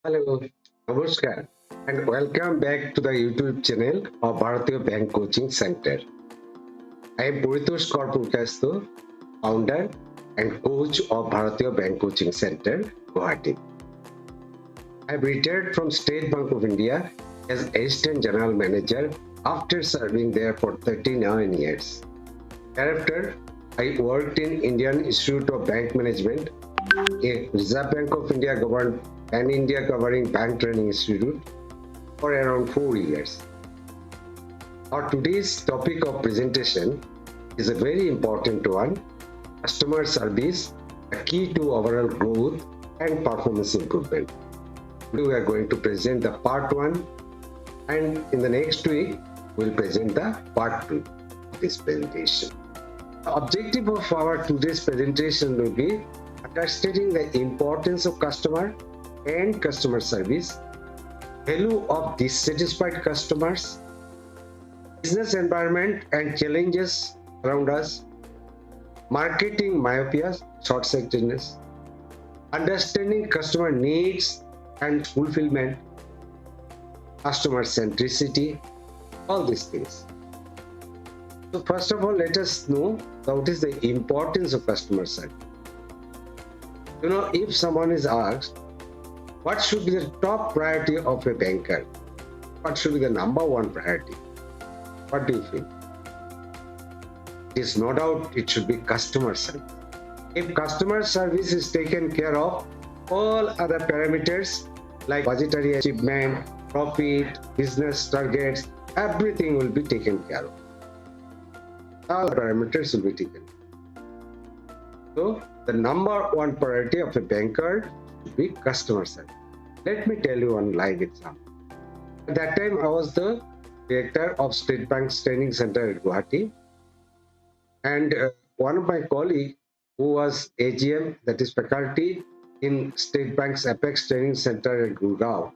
Hello, Namaskar, and welcome back to the YouTube channel of Bharatiya Bank Coaching Center. I am Paritosh Kar Purkayastha, founder and coach of Bharatiya Bank Coaching Center, Guwahati. I have retired from State Bank of India as Assistant General Manager after serving there for 39 years. Thereafter, I worked in Indian Institute of Bank Management, a Reserve Bank of India governed Pan India covering bank training institute for around 4 years. Our today's topic of presentation is a very important one: customer service, a key to overall growth and performance improvement. Today we are going to present the part 1, and in the next week we'll present the part 2 of this presentation. The objective of our today's presentation will be understanding the importance of customer and customer service, value of dissatisfied customers, business environment and challenges around us, marketing myopia, short-sightedness, understanding customer needs and fulfillment, customer centricity, all these things. So first of all, let us know what is the importance of customer service. If someone is asked, what should be the top priority of a banker? What should be the number one priority? What do you feel? It is no doubt it should be customer service. If customer service is taken care of, all other parameters like budgetary achievement, profit, business targets, everything will be taken care of. All parameters will be taken. So the number one priority of a banker should be customer service. Let me tell you one live example. At that time, I was the director of State Bank's Training Center at Guwahati, and one of my colleagues who was AGM, that is faculty in State Bank's Apex Training Center at Gurgaon,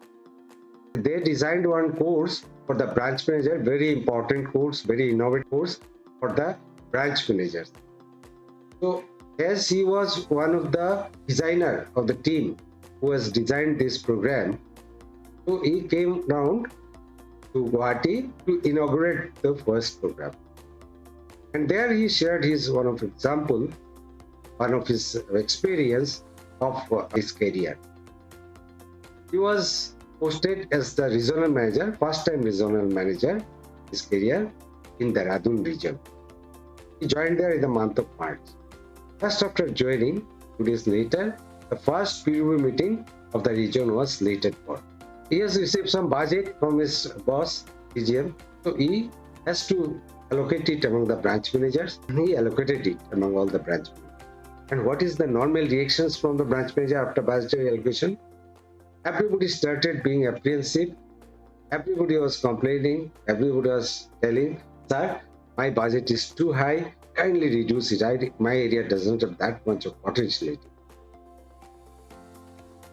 they designed one course for the branch manager, very important course, very innovative course for the branch managers. So as he was one of the designer of the team who has designed this program, so he came down to Guwahati to inaugurate the first program. And there he shared his one of his experience of his career. He was posted as the regional manager, first time regional manager, his career in the Radun region. He joined there in the month of March. Just after joining, 2 days later, the first PUB meeting of the region was slated for. He has received some budget from his boss, AGM, so he has to allocate it among the branch managers, and he allocated it among all the branch managers. And what is the normal reactions from the branch manager after budgetary allocation? Everybody started being apprehensive. Everybody was complaining. Everybody was telling, sir, my budget is too high. Kindly reduce it. My area doesn't have that much of potentiality.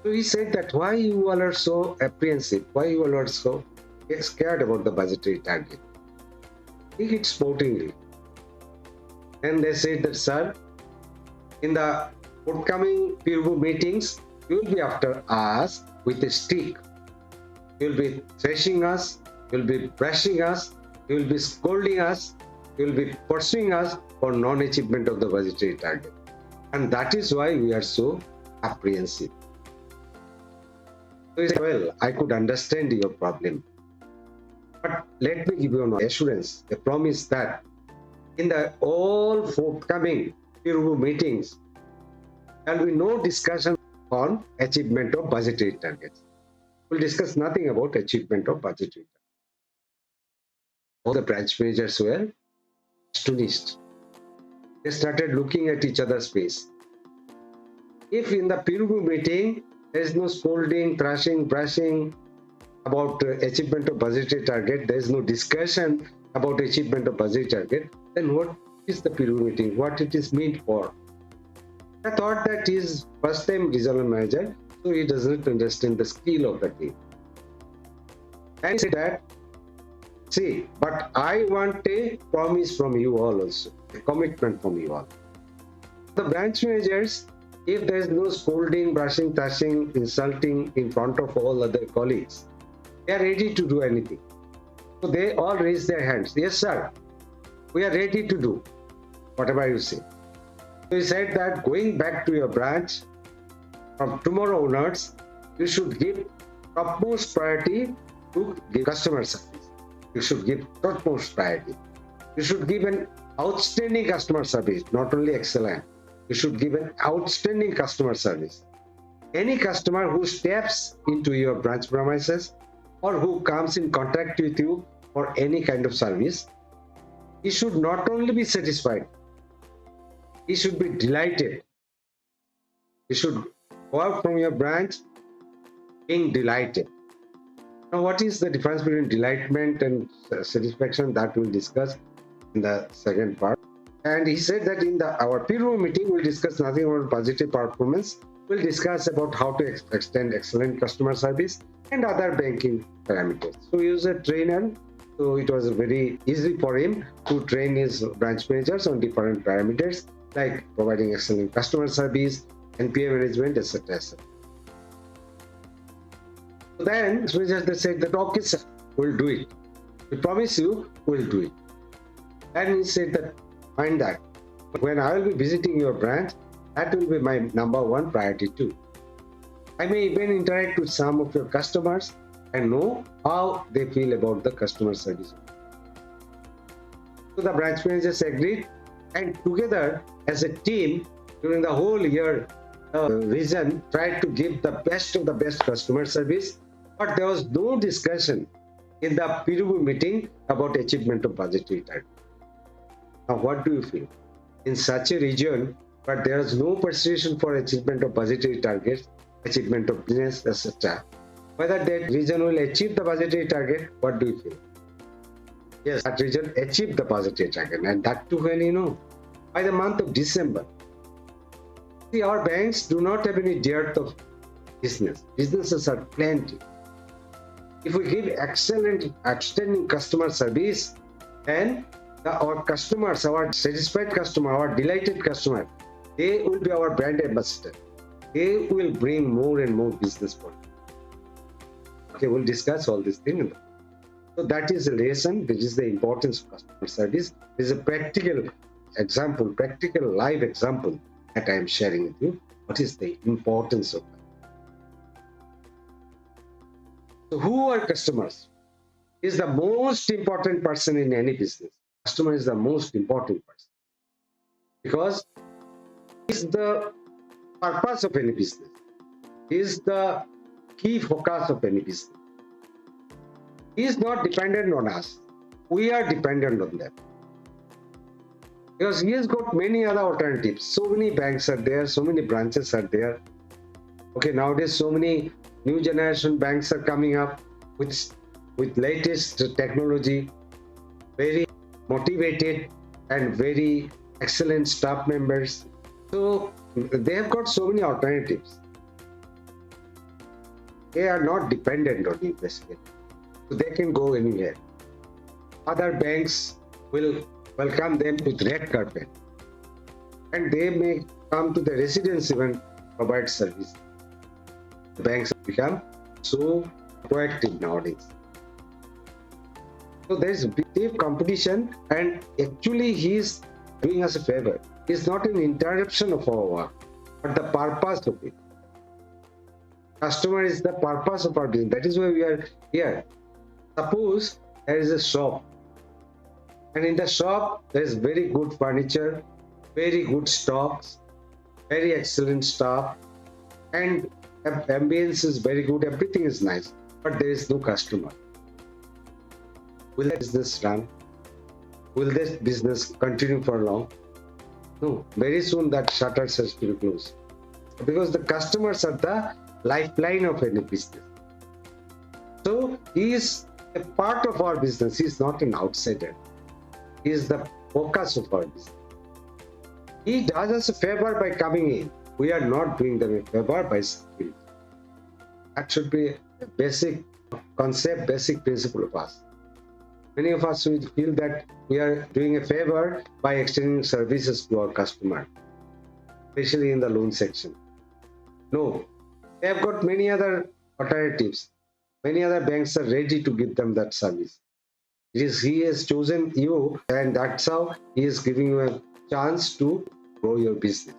So he said that why you all are so apprehensive? Why you all are so scared about the budgetary target? Take it sportingly. And they said that, sir, in the forthcoming PUB meetings, you will be after us with a stick. You will be thrashing us, you will be brushing us, you will be scolding us, you will be pursuing us for non-achievement of the budgetary target. And that is why we are so apprehensive. So he said, well, I could understand your problem. But let me give you an assurance, a promise that in the all forthcoming PUB meetings, there will be no discussion on achievement of budgetary targets. We'll discuss nothing about achievement of budgetary targets. All the branch managers were astonished. They started looking at each other's face. If in the PUB meeting there is no scolding, thrashing, brushing about achievement of budgetary target, there is no discussion about achievement of budgetary target, then what is the PUB meeting? What it is meant for? I thought that he is first time regional manager, so he doesn't understand the skill of the team. And he said that, see, but I want a promise from you all also, a commitment from you all. The branch managers If there is no scolding, brushing, touching, insulting in front of all other colleagues, they are ready to do anything. So they all raise their hands. Yes, sir, we are ready to do whatever you say. So he said that going back to your branch, from tomorrow onwards, you should give topmost priority to give customer service. You should give topmost priority. You should give an outstanding customer service, not only excellent. You should give an outstanding customer service. Any customer who steps into your branch premises or who comes in contact with you for any kind of service, he should not only be satisfied, he should be delighted. He should go out from your branch being delighted. Now, what is the difference between delightment and satisfaction? That we'll discuss in the second part. And he said that in our peer review meeting, we'll discuss nothing about positive performance. We'll discuss about how to extend excellent customer service and other banking parameters. So he was a trainer, so it was very easy for him to train his branch managers on different parameters like providing excellent customer service, NPA management, etc. etc. So then they said that, okay, sir, we'll do it. We promise you, we'll do it. And he said that, mind that, when I will be visiting your branch, that will be my number one priority too. I may even interact with some of your customers and know how they feel about the customer service. So the branch managers agreed, and together as a team during the whole year, vision tried to give the best of the best customer service, but there was no discussion in the peer review meeting about achievement of budgetary target. Now, what do you feel? In such a region, but there is no persuasion for achievement of budgetary targets, achievement of business, etc. Whether that region will achieve the budgetary target, what do you feel? Yes, that region achieved the budgetary target, and that too when by the month of December. See, our banks do not have any dearth of business. Businesses are plenty. If we give excellent, outstanding customer service, then our customers, our satisfied customer, our delighted customer, they will be our brand ambassador. They will bring more and more business for you. Okay, we'll discuss all these things. So that is a lesson. This is the importance of customer service. This is a practical example, practical live example that I am sharing with you. What is the importance of that? So who are customers? Is the most important person in any business. Customer is the most important person because is the purpose of any business, is the key focus of any business. He is not dependent on us. We are dependent on them. Because he has got many other alternatives. So many banks are there, so many branches are there. Okay, nowadays so many new generation banks are coming up with latest technology, very motivated and very excellent staff members. So they have got so many alternatives. They are not dependent on you basically. So they can go anywhere. Other banks will welcome them with red carpet. And they may come to the residence even provide service. The banks have become so proactive nowadays. So there is deep competition, and actually he is doing us a favor. It's not an interruption of our work, but the purpose of it. Customer is the purpose of our business. That is why we are here. Suppose there is a shop, and in the shop there is very good furniture, very good stocks, very excellent staff, and ambience is very good, everything is nice, but there is no customer. Will that business run? Will this business continue for long? No, very soon that shutters has to be closed. Because the customers are the lifeline of any business. So he is a part of our business. He is not an outsider. He is the focus of our business. He does us a favor by coming in. We are not doing them a favor by serving. That should be a basic concept, basic principle of us. Many of us will feel that we are doing a favor by extending services to our customer. especially in the loan section. No, they have got many other alternatives. Many other banks are ready to give them that service. It is he has chosen you, and that's how he is giving you a chance to grow your business.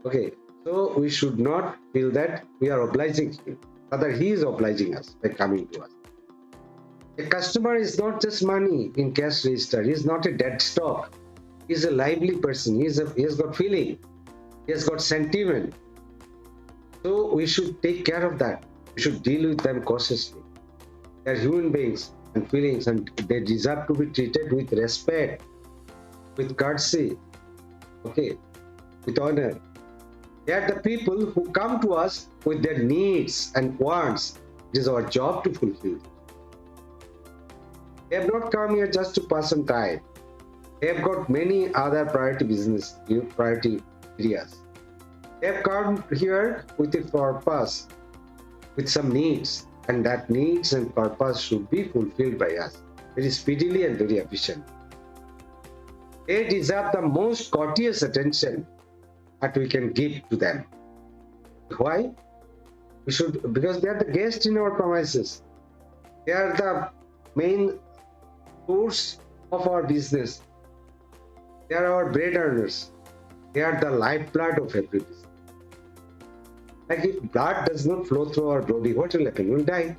Okay, so we should not feel that we are obliging him. Rather, he is obliging us by coming to us. A customer is not just money in cash register. He is not a dead stock. He is a lively person. He has got feeling. He has got sentiment. So we should take care of that. We should deal with them cautiously. They are human beings and feelings, and they deserve to be treated with respect, with courtesy, okay, with honor. They are the people who come to us with their needs and wants. It is our job to fulfill. They have not come here just to pass some time. They have got many other priority business, priority areas. They have come here with a purpose, with some needs, and that needs and purpose should be fulfilled by us very speedily and very efficiently. They deserve the most courteous attention that we can give to them. Why? Because they are the guests in our premises. They are the main source of our business. They are our bread earners. They are the lifeblood of every business. Like if blood does not flow through our body, what will happen? We'll die.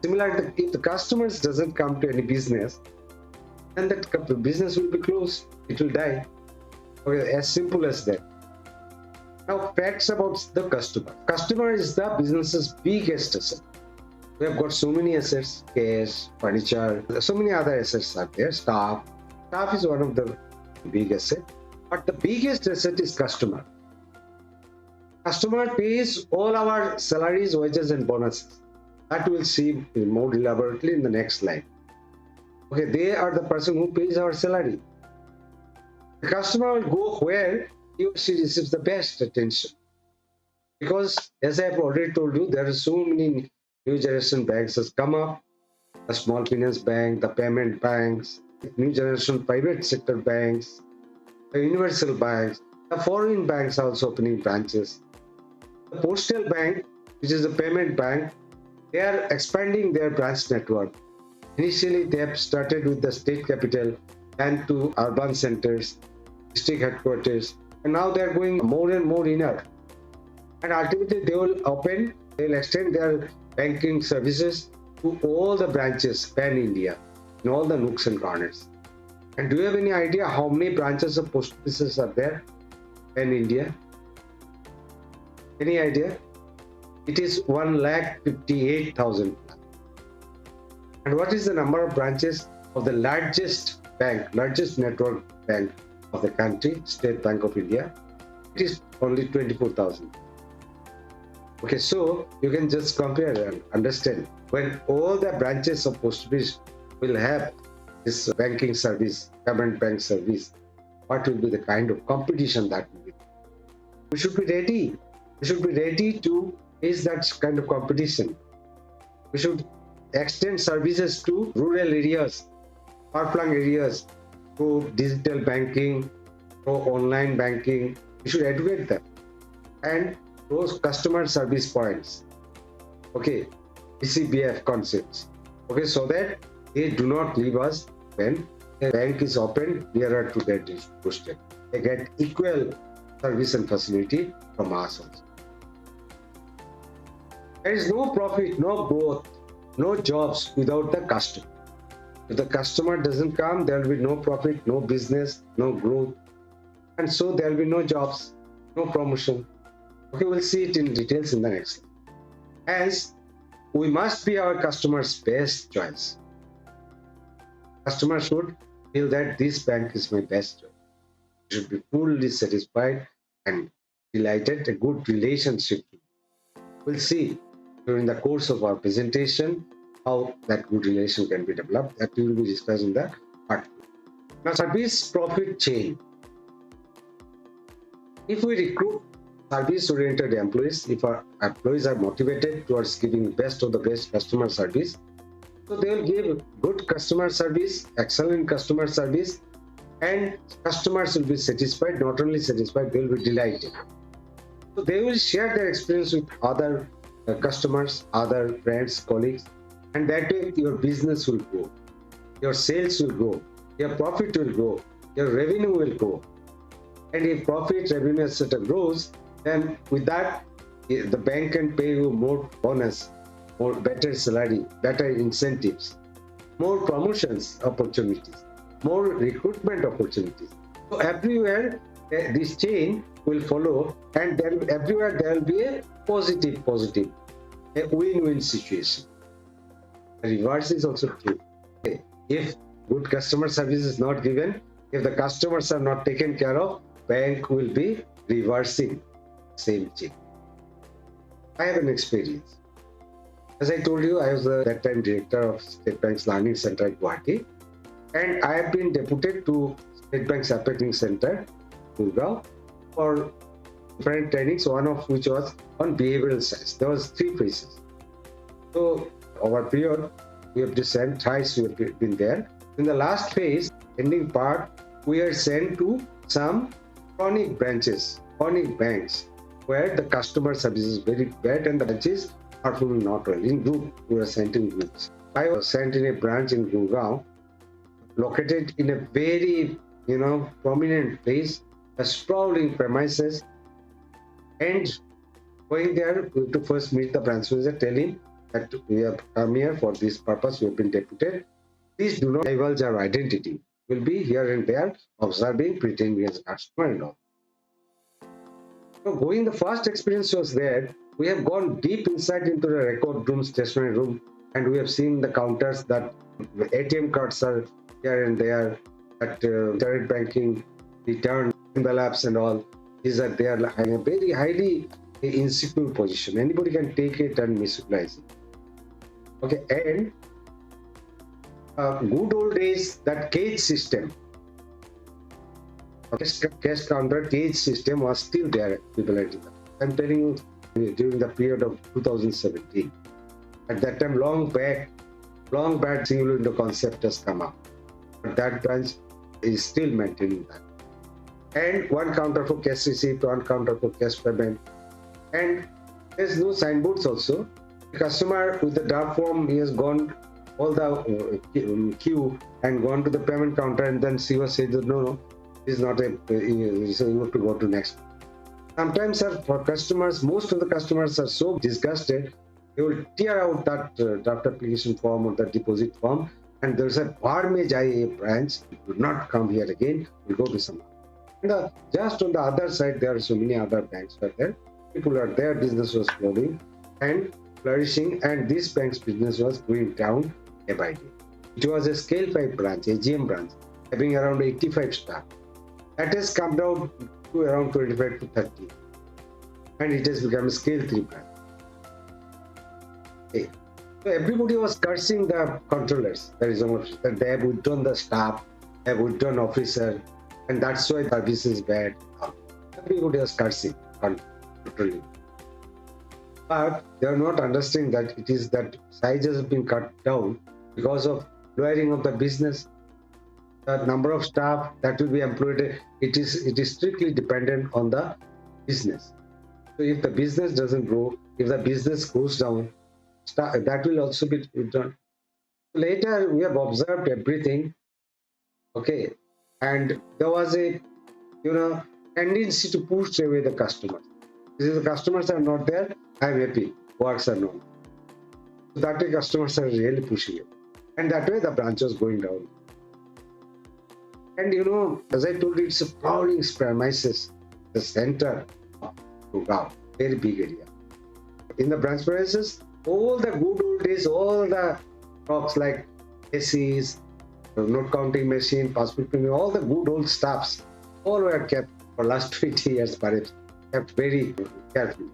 Similarly, if the customers doesn't come to any business, then that business will be closed. It will die. Okay, as simple as that. Now, facts about the customer. Customer is the business's biggest asset. We have got so many assets, cash, furniture, so many other assets are there. Staff is one of the big assets. But the biggest asset is customer. Customer pays all our salaries, wages, and bonuses. That we'll see more elaborately in the next slide. Okay, they are the person who pays our salary. The customer will go where he or she receives the best attention. Because, as I have already told you, there are so many new generation banks has come up. The small finance bank, the payment banks, new generation private sector banks, the universal banks, the foreign banks are also opening branches. The postal bank, which is a payment bank, they are expanding their branch network. Initially, they have started with the state capital and to urban centers, district headquarters, and now they are going more and more inner. And ultimately, they will extend their banking services to all the branches pan-India, in all the nooks and corners. And do you have any idea how many branches of post offices are there pan-India? Any idea? It is 1,58,000. And what is the number of branches of the largest network bank of the country, State Bank of India? It is only 24,000. Okay, so you can just compare and understand when all the branches of post office will have this banking service, government bank service, what will be the kind of competition that will be? We should be ready. We should be ready to face that kind of competition. We should extend services to rural areas, far-flung areas, through digital banking, through online banking. We should educate them. And those customer service points, okay, CCBF concepts, okay, so that they do not leave us when a bank is opened nearer to their doorstep. They get equal service and facility from us also. There is no profit, no growth, no jobs without the customer. If the customer doesn't come, there will be no profit, no business, no growth, and so there will be no jobs, no promotion. Okay, we'll see it in details in the next slide. Hence, we must be our customer's best choice. Customer should feel that this bank is my best choice. You should be fully satisfied and delighted, a good relationship. We'll see during the course of our presentation how that good relation can be developed. That we will be discussing the part 2. Now, service profit chain. If we recruit service-oriented employees, if our employees are motivated towards giving best of the best customer service, so they will give good customer service, excellent customer service, and customers will be satisfied. Not only satisfied, they will be delighted. So they will share their experience with other customers, other friends, colleagues, and that way your business will grow, your sales will grow, your profit will grow, your revenue will grow. And if profit, revenue, etc. grows, then with that, the bank can pay you more bonus, more better salary, better incentives, more promotions opportunities, more recruitment opportunities. So everywhere this chain will follow, and then everywhere there will be a positive, a win-win situation. The reverse is also true. If good customer service is not given, if the customers are not taken care of, bank will be reversing same chain. I have an experience. As I told you, I was that time director of State Bank's Learning Center at Bharatiya, and I have been deputed to State Bank's Appealing Center, Gurgaon, for different trainings, one of which was on behavioral science. There was 3 phases. So over a period, we have just sent thrice, we have been there. In the last phase, ending part, we are sent to some chronic branches, chronic banks, where the customer service is very bad and the branches are performing not well. In group, we were sent in groups. I was sent in a branch in Gurgaon, located in a very, prominent place, a sprawling premises, and going there to first meet the branch manager, tell him that we have come here for this purpose, we have been deputed. Please do not divulge our identity. We'll be here and there observing, pretending as a customer and all. So going, the first experience was there. We have gone deep inside into the record room, stationery room, and we have seen the counters that ATM cards are here and there, that internet banking, return envelopes and all. These are there in a very highly insecure position. Anybody can take it and misutilize it. Okay, and good old days, that cage system, cash counter cage system was still there. People, I'm telling you, during the period of 2017. At that time, long back single window concept has come up. But that branch is still maintaining that. And one counter for cash receipt, one counter for cash payment. And there's no signboards also. The customer with the draft form, he has gone all the queue and gone to the payment counter, and then she was saying, no, this is not a, so you have to go to next. Sometimes for customers, most of the customers are so disgusted, they will tear out that draft application form or the deposit form, and there's a Barmej IA branch, do not come here again, we'll go to some. And just on the other side, there are so many other banks are there. People are there, business was flourishing and flourishing, and this bank's business was going down day by day. It was a scale 5 branch, AGM branch, having around 85 staff. That has come down to around 25 to 30, and it has become a scale 3 branch. Okay. So everybody was cursing the controllers. There is that they have withdrawn the staff, they have withdrawn officer, and that's why the service is bad. Everybody was cursing controlling. But they are not understanding that it is that sizes have been cut down because of lowering of the business. The number of staff that will be employed, it is strictly dependent on the business. So if the business doesn't grow, if the business goes down, that will also be done. Later, we have observed everything, okay, and there was a tendency to push away the customers. If the customers are not there, I'm happy. Works are not. So that way, customers are really pushing it, and that way the branch was going down. And as I told you, it's a sprawling premises, the center of Gurgaon, very big area. In the branch premises, all the good old days, all the shops like ACs, note counting machine, passport printing, all the good old stuffs, all were kept for last 20 years, perhaps, kept very carefully.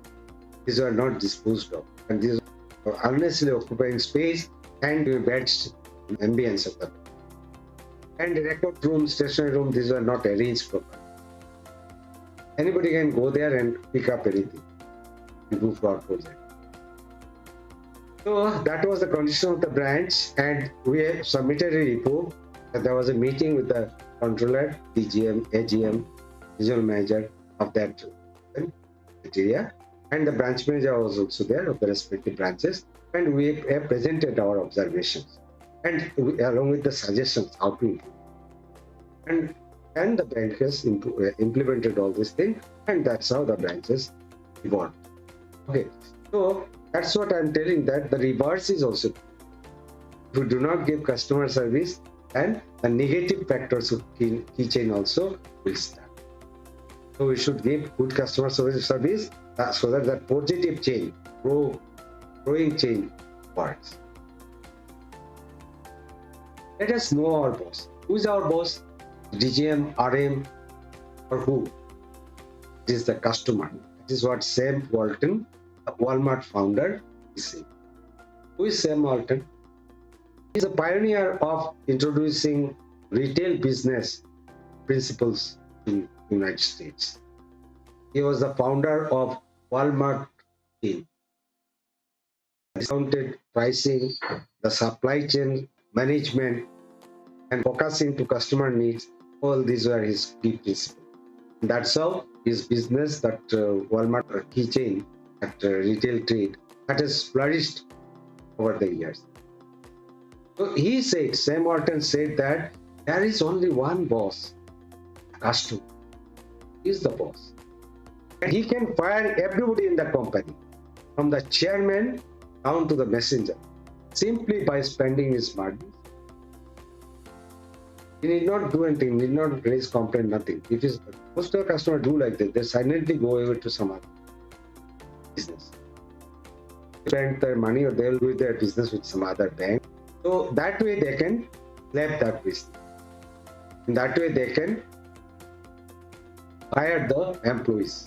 These were not disposed of, and these were unnecessarily occupying space and bad ambience of the bank. And record room, stationery room, these were not arranged properly. Anybody can go there and pick up anything and do fraud project. So that was the condition of the branch, and we submitted a report. There was a meeting with the controller, DGM, AGM, regional manager of that area, and the branch manager was also there of the respective branches, and we have presented our observations and along with the suggestions how to improve. And the bank has implemented all these things, and that's how the branches evolved. Okay, so that's what I'm telling, that the reverse is also. If you do not give customer service, and the negative factors of key chain also will start. So we should give good customer service so that the positive chain, growing chain works. Let us know our boss. Who is our boss? DGM, RM, or who? It is the customer. This is what Sam Walton, the Walmart founder, is saying. Who is Sam Walton? He is a pioneer of introducing retail business principles in the United States. He was the founder of Walmart team. Discounted pricing, the supply chain management, and focusing to customer needs, all these were his key principles. That's how his business, that Walmart keychain, that retail trade, that has flourished over the years. So he said, Sam Walton said that there is only one boss, customer. He is the boss. And he can fire everybody in the company, from the chairman down to the messenger, simply by spending his margins. He need not do anything, need not raise complaint, nothing. If most of the customers do like this, they silently go over to some other business, spend their money, or they will do their business with some other bank. So that way they can slap that business. In that way they can hire the employees.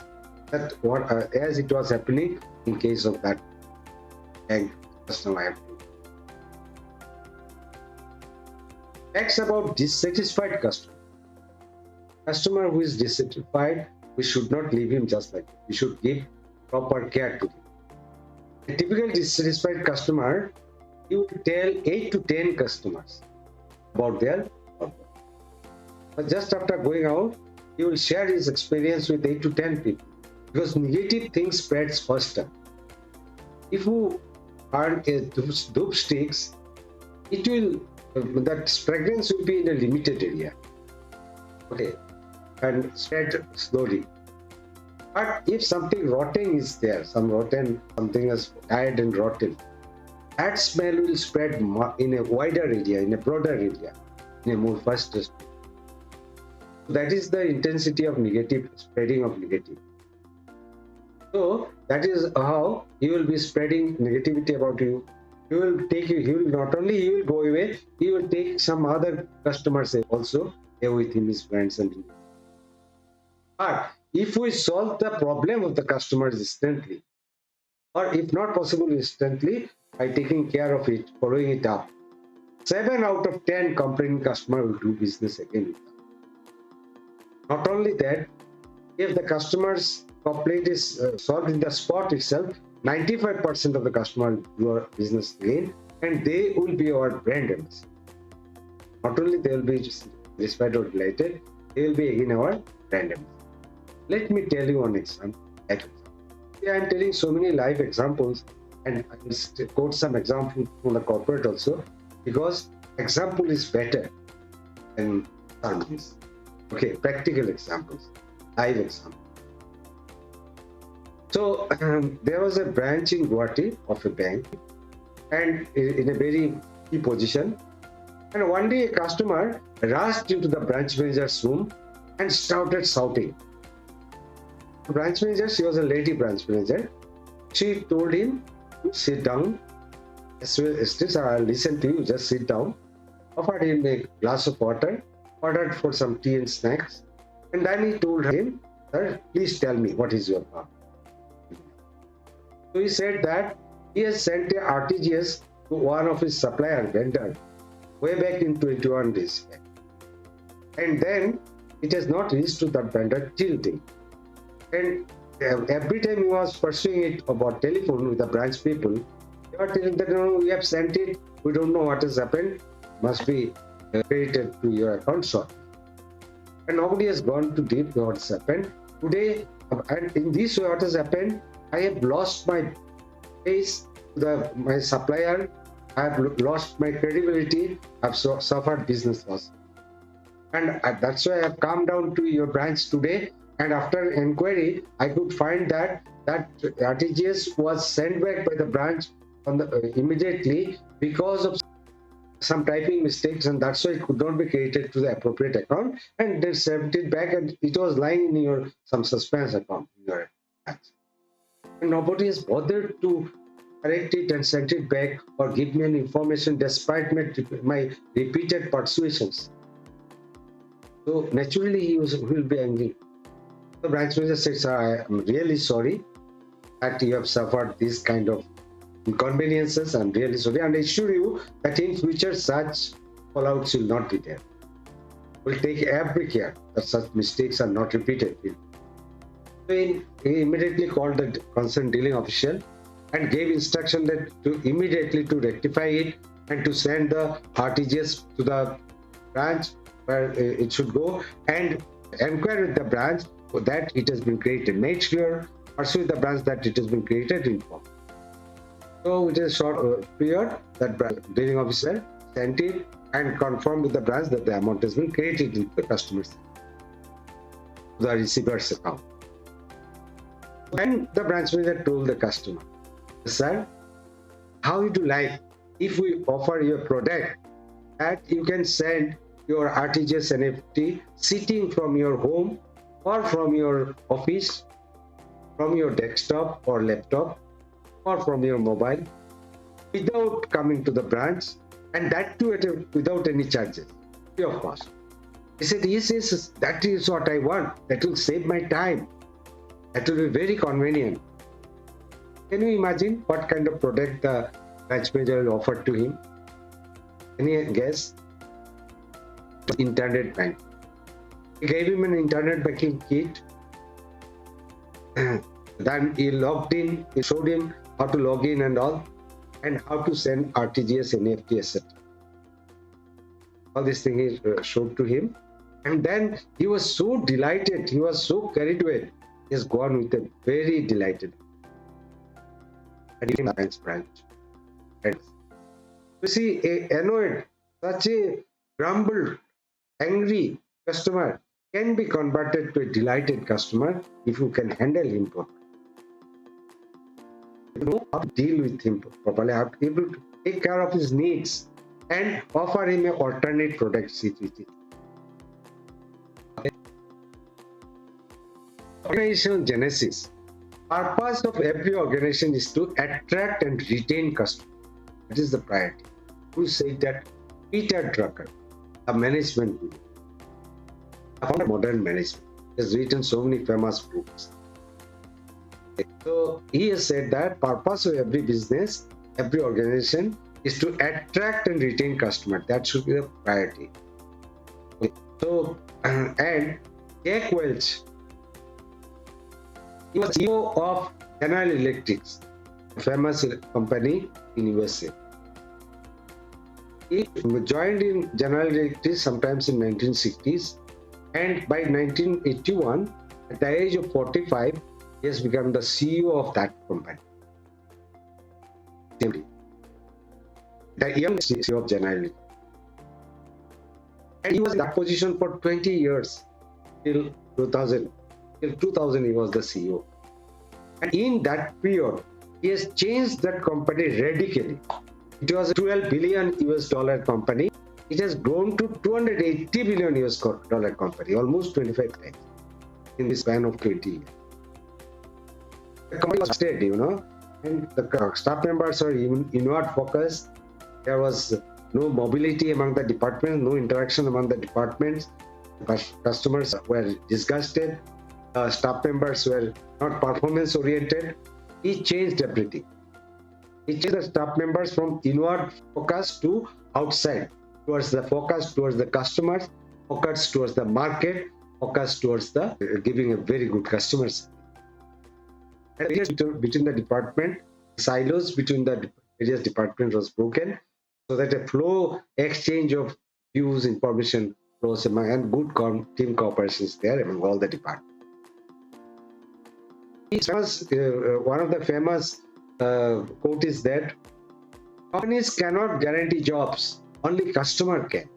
That's what as it was happening in case of that bank customer. Next, about dissatisfied customer. Customer who is dissatisfied, we should not leave him just like that. We should give proper care to him. A typical dissatisfied customer, he will tell 8 to 10 customers about their problem. But just after going out, he will share his experience with 8 to 10 people, because negative things spreads faster. If you burn a dope sticks, it will that fragrance will be in a limited area, okay, and spread slowly. But if something rotten is there, something is tired and rotten, that smell will spread in a wider area, in a broader area, in a more faster speed. That is the intensity of negative, spreading of negative. So that is how he will be spreading negativity about you. He will not only he will go away, he will take some other customers also away with him, his friends and relatives. But if we solve the problem of the customers instantly, or if not possible instantly, by taking care of it, following it up, 7 out of 10 complaining customer will do business again with them. Not only that, if the customer's complaint is solved in the spot itself, 95% of the customer will do our business again, and they will be our brand ambassador. Not only they will be just satisfied or delighted, they will be again our brand ambassador. Let me tell you one example. I am telling so many live examples, and I will quote some examples from the corporate also, because example is better than sermons. Okay, practical examples, live examples. So there was a branch in Bharatiya of a bank, and in a very key position. And one day a customer rushed into the branch manager's room and started shouting. The branch manager, she was a lady branch manager. She told him to sit down. I'll listen to you, just sit down. Offered him a glass of water, ordered for some tea and snacks. And then he told him, sir, please tell me what is your problem. So he said that he has sent a RTGS to one of his supplier vendor way back in 21 days back. And then it has not reached to that vendor till date. And every time he was pursuing it about telephone with the branch people, they were telling that, no, we have sent it, we don't know what has happened, must be credited to your account short. and nobody has gone to deep what's happened today. And in this way, what has happened? I have lost my face to my supplier. I have lost my credibility. I've suffered business loss, and that's why I've come down to your branch today. And after inquiry, I could find that RTGS was sent back by the branch on the immediately because of some typing mistakes, and that's why it could not be credited to the appropriate account, and they sent it back, and it was lying in your some suspense account in your branch. And nobody has bothered to correct it and send it back or give me an information despite my repeated persuasions. So naturally he will be angry. The branch manager said, "Sir, I am really sorry that you have suffered this kind of inconveniences. I'm really sorry, and I assure you that in future such fallouts will not be there. We'll take every care that such mistakes are not repeated." So he immediately called the concerned dealing official and gave instruction that to immediately to rectify it and to send the RTGS to the branch where it should go, and inquire with the branch that it has been created. Make sure, pursue the branch that it has been created, inform. So it is short period that dealing officer sent it and confirmed with the branch that the amount has been created in the customer's, the receiver's account. Then the branch manager told the customer, "Sir, how would you like if we offer you a product that you can send your RTGS NFT sitting from your home or from your office, from your desktop or laptop, or from your mobile, without coming to the branch, and that too without any charges, free of cost?" He said, yes, that is what I want. That will save my time. That will be very convenient. Can you imagine what kind of product the branch manager offered to him? Any guess? Internet bank. He gave him an internet banking kit. Then he logged in. He showed him how to log in and all, and how to send RTGS, NFT, etc. All these things he showed to him, and then he was so delighted. He was so carried away. He has gone with a very delighted. And he came to the branch. You see, a annoyed, such a grumbled, angry customer can be converted to a delighted customer if you can handle him properly. You know how to deal with him properly, how to be able to take care of his needs and offer him an alternate product with it. Organizational genesis. Purpose of every organization is to attract and retain customers. That is the priority. Who said that? Peter Drucker, a management guru, a founder of modern management. He has written so many famous books. So he has said that purpose of every business, every organization is to attract and retain customers. That should be the priority. So, and Jack Welch, he was CEO of General Electric, a famous company in USA. He joined in General Electric sometimes in 1960s, and by 1981, at the age of 45, he has become the CEO of that company. The youngest CEO of General Electric. And he was in that position for 20 years, till 2000. Till 2000, he was the CEO. And in that period, he has changed that company radically. It was a 12 billion US dollar company. It has grown to 280 billion US dollar company, almost 25 times in the span of 20 years. The company was steady, you know, and the staff members are inward focused. There was no mobility among the departments, no interaction among the departments. Customers were disgusted. Staff members were not performance oriented. He changed everything. He changed the staff members from inward focus to outside, towards the focus towards the customers, focus towards the market, focus towards the giving a very good customers. And between the department, silos between the various departments was broken, so that a flow exchange of views, information close among and good team cooperation is there among all the departments. One of the famous quote is that companies cannot guarantee jobs, only customer can.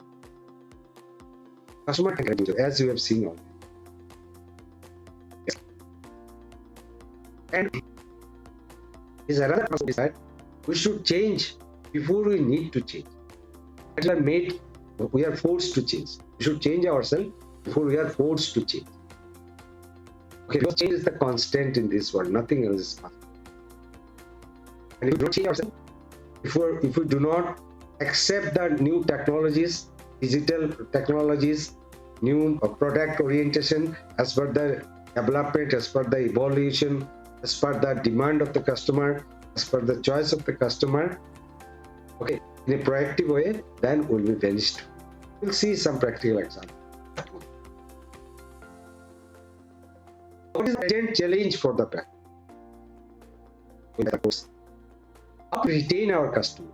Customer can guarantee jobs, as you have seen already. Yes. And is another concept that we should change before we need to change. We are forced to change. We should change ourselves before we are forced to change. Okay, because change is the constant in this world. Nothing else is possible. And if we don't change ourselves, if we do not accept the new technologies, digital technologies, new product orientation as per the development, as per the evolution, as per the demand of the customer, as per the choice of the customer, okay, in a proactive way, then we'll be vanished. We'll see some practical examples. What is the urgent challenge for the bank? How to retain our customers?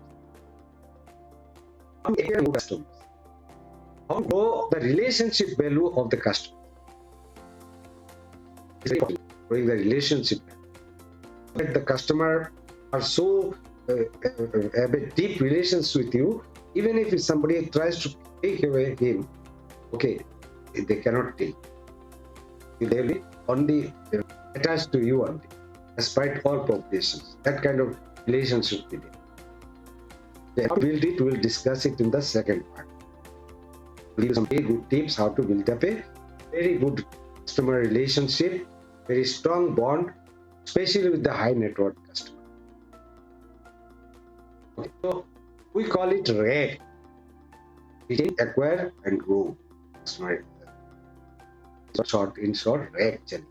How to acquire new customers? How to grow the relationship value of the customer? Growing the relationship. The customer are so have a deep relations with you, even if somebody tries to take away him, okay, they cannot take. They will be only attached to you only, despite all provocations. That kind of relationship with you. How to build it, we'll discuss it in the second part. We'll give some very good tips how to build up a very good customer relationship, very strong bond, especially with the high net worth customer. Okay, so we call it RAG. Retain, acquire, and grow. In short, RAG challenge.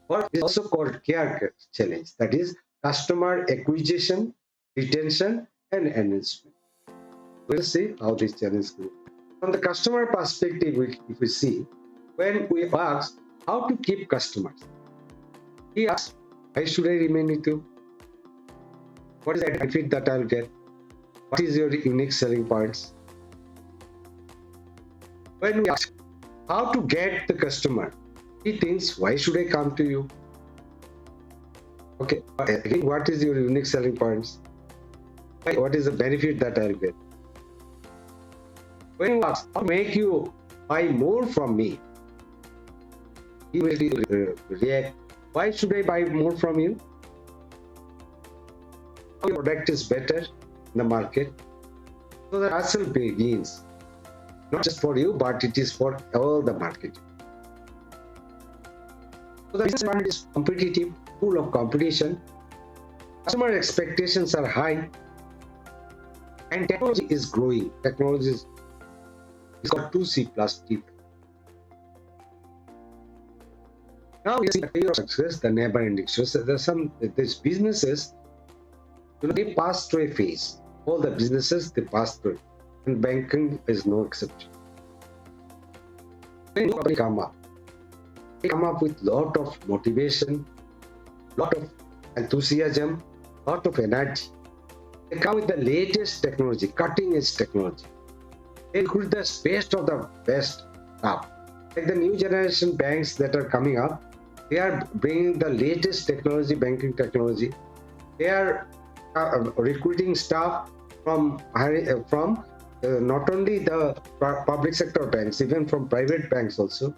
Or it is also called care challenge. That is customer acquisition, retention, and enhancement. We'll see how this challenge goes. From the customer perspective, if we see, when we ask how to keep customers, he asks, why should I remain with you? What is the benefit that I'll get? What is your unique selling points? When we ask how to get the customer, he thinks, why should I come to you? Okay, again, what is your unique selling points? What is the benefit that I'll get? When you ask, how to make you buy more from me, he will react, why should I buy more from you? Your product is better in the market. So the hustle begins, not just for you, but it is for all the market. So the business environment is competitive, full of competition. Customer expectations are high, and technology is growing. Technology is got 2C plus D. Now we see the failure of success, the never-ending success. There's businesses, they pass through a phase. All the businesses, they pass through it. And banking is no exception. When new company come up, they come up with lot of motivation, lot of enthusiasm, lot of energy. They come with the latest technology, cutting-edge technology. They include the best of the best stuff. Like the new generation banks that are coming up, they are bringing the latest technology, banking technology. They are recruiting staff from not only the public sector banks, even from private banks also.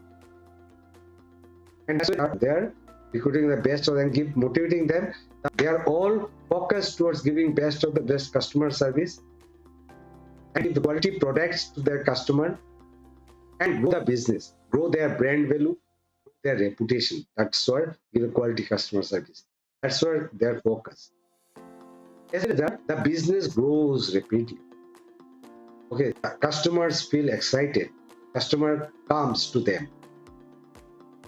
And they are recruiting the best of them, motivating them. They are all focused towards giving best of the best customer service and give the quality products to their customer and grow the business, grow their brand value, their reputation. That's where give a quality customer service. That's where their focus. As a result, the business grows rapidly. Okay, customers feel excited. Customer comes to them.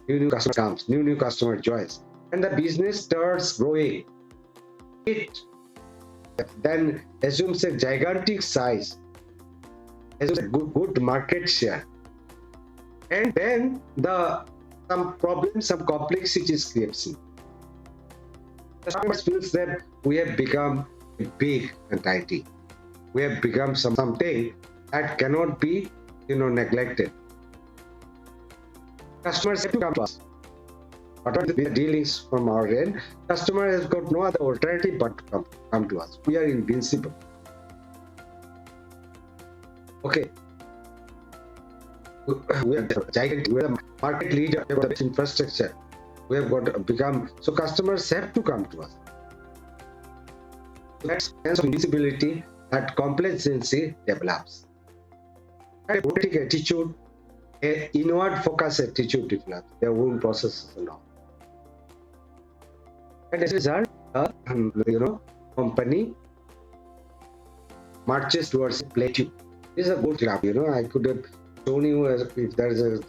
New customer comes, new customer joins, and the business starts growing. It then assumes a gigantic size, assumes a good market share, and then some problems, some complexities creeps in. The customer feels that we have become a big entity. We have become something that cannot be neglected. Customers have to come to us. Whatever the dealings from our end, customer has got no other alternative but to come to us. We are invincible. Okay. We are giant. We are the market leader. We have the infrastructure. We have got to become. So customers have to come to us. That's sense of invisibility, that complacency develops. A robotic attitude, a inward focus attitude develops, their own processes and all. And as a result, company marches towards a plateau. This is a good club, I could have shown you if there is a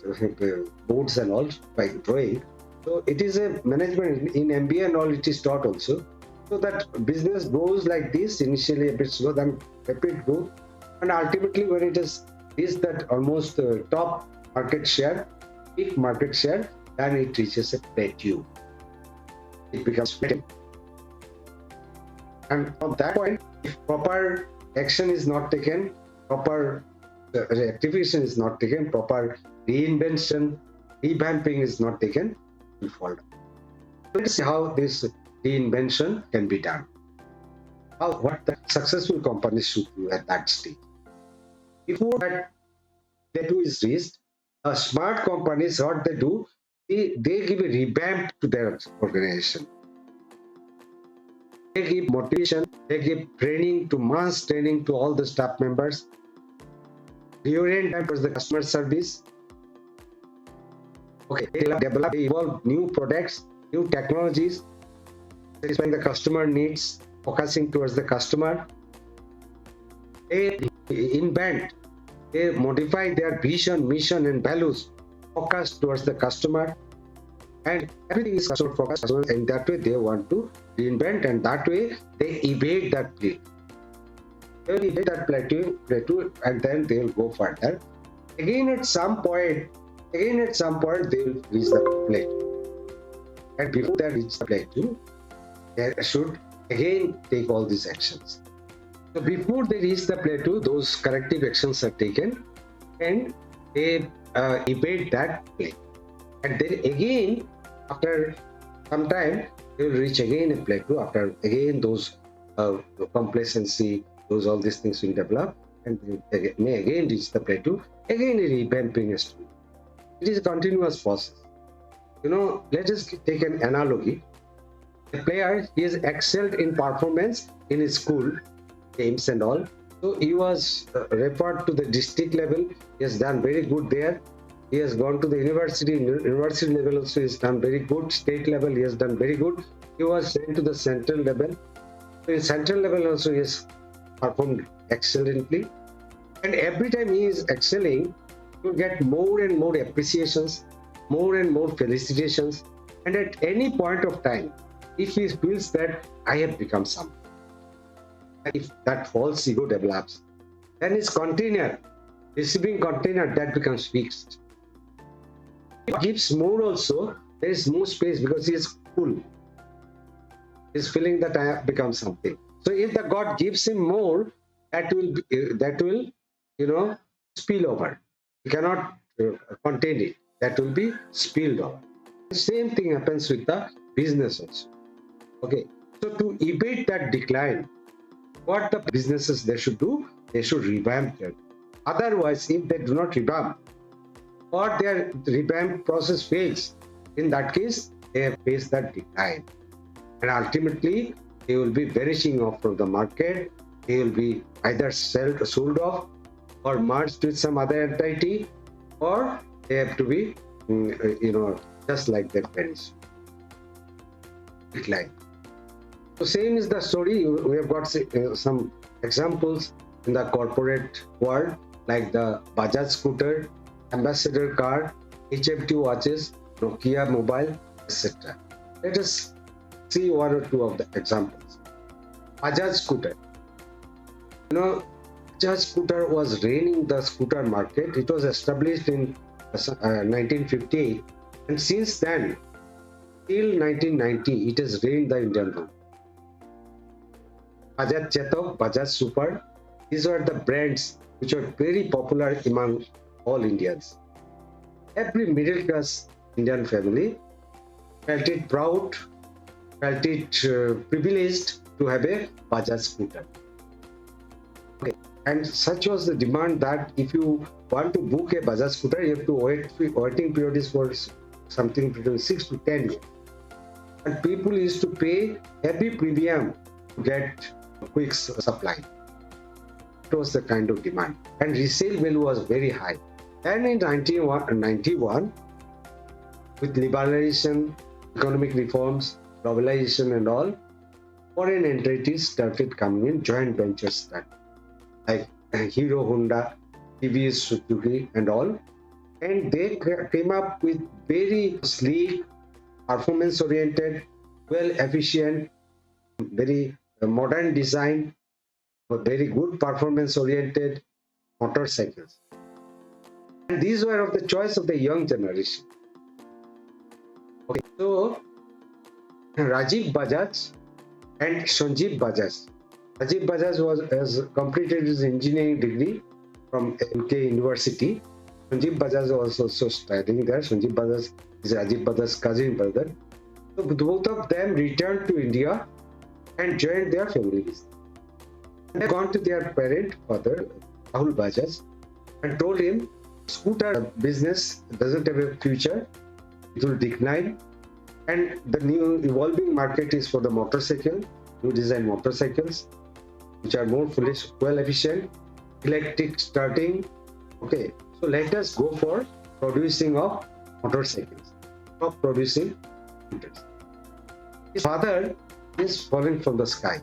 boards and all by drawing. So it is a management in MBA and all, it is taught also. So that business goes like this, initially a bit slow, then rapid growth, and ultimately when it is that almost top market share, peak market share, then it reaches a plateau. It becomes plateau. And from that point, if proper action is not taken, proper activation is not taken, proper reinvention, revamping is not taken, it will fall down. Let's see how this reinvention can be done. What the successful companies should do at that stage. Before that plateau is reached, smart companies, what they do, they give a revamp to their organization. They give motivation, they give training, to mass training to all the staff members, reorient them towards the customer service. Okay, they develop, they evolve new products, new technologies, satisfying the customer needs, focusing towards the customer. They invent, they modify their vision, mission, and values, focused towards the customer, and everything is customer focused. And that way, they want to reinvent, and that way they evade that plateau. They will evade that plateau, and then they will go further. Again, at some point, they will reach the plateau. And before they reach the plateau, they should again take all these actions. So before they reach the plateau, those corrective actions are taken, and they evade that plateau. And then again, after some time, they will reach again a plateau. After again those complacency, all these things will develop, and they may again reach the plateau. Again, a revamping is true. It is a continuous process. Let us take an analogy. A player, he has excelled in performance in his school games and all. So he was referred to the district level. He has done very good there. He has gone to the university level also. He has done very good. State level, he has done very good. He was sent to the central level. So in central level also, he has performed excellently. And every time he is excelling, you get more and more appreciations, more and more felicitations. And at any point of time, if he feels that I have become something, if that false ego develops, then his container, receiving container, that becomes fixed. If he gives more also, there is more space because he is full. He is feeling that I have become something. So if the God gives him more, that will spill over. You cannot contain it. That will be spilled over. The same thing happens with the business also. Okay, so to evade that decline, what the businesses they should do, they should revamp them. Otherwise, if they do not revamp, or their revamp process fails, in that case, they face that decline. And ultimately, they will be vanishing off from the market. They will be either sold off or merged with some other entity, or they have to be, just like that vanish. Decline. So same is the story. We have got some examples in the corporate world, like the Bajaj scooter, Ambassador car, HFT watches, Nokia mobile, etc. Let us see one or two of the examples. Bajaj scooter. Bajaj scooter was reigning the scooter market. It was established in 1958, and since then, till 1990, it has reigned the Indian market. Bajaj Chetak, Bajaj Super, these were the brands which were very popular among all Indians. Every middle class Indian family felt it proud, felt it privileged to have a Bajaj scooter. Okay. And such was the demand that if you want to book a Bajaj scooter, you have to waiting period is for something between 6 to 10 years. And people used to pay heavy premium to get quick supply. It was the kind of demand. And resale value was very high. And in 1991, with liberalization, economic reforms, globalization and all, foreign entities started coming in, joint ventures started, like Hero Honda, TVS Suzuki and all. And they came up with very sleek, performance-oriented, well-efficient, very modern design, very good performance-oriented motorcycles. And these were of the choice of the young generation. Okay, so Rajiv Bajaj and Sanjeev Bajaj. Rajiv Bajaj has completed his engineering degree from UK University. Sanjeev Bajaj was also studying there. Sanjeev Bajaj is Rajiv Bajaj's cousin brother. So both of them returned to India and joined their families. They gone to their parent father, Rahul Bajaj, and told him, scooter business doesn't have a future, it will decline, and the new evolving market is for the motorcycle, new design motorcycles, which are more fuel efficient, electric starting. Okay, so let us go for producing of motorcycles, stop producing scooters. His father is falling from the sky.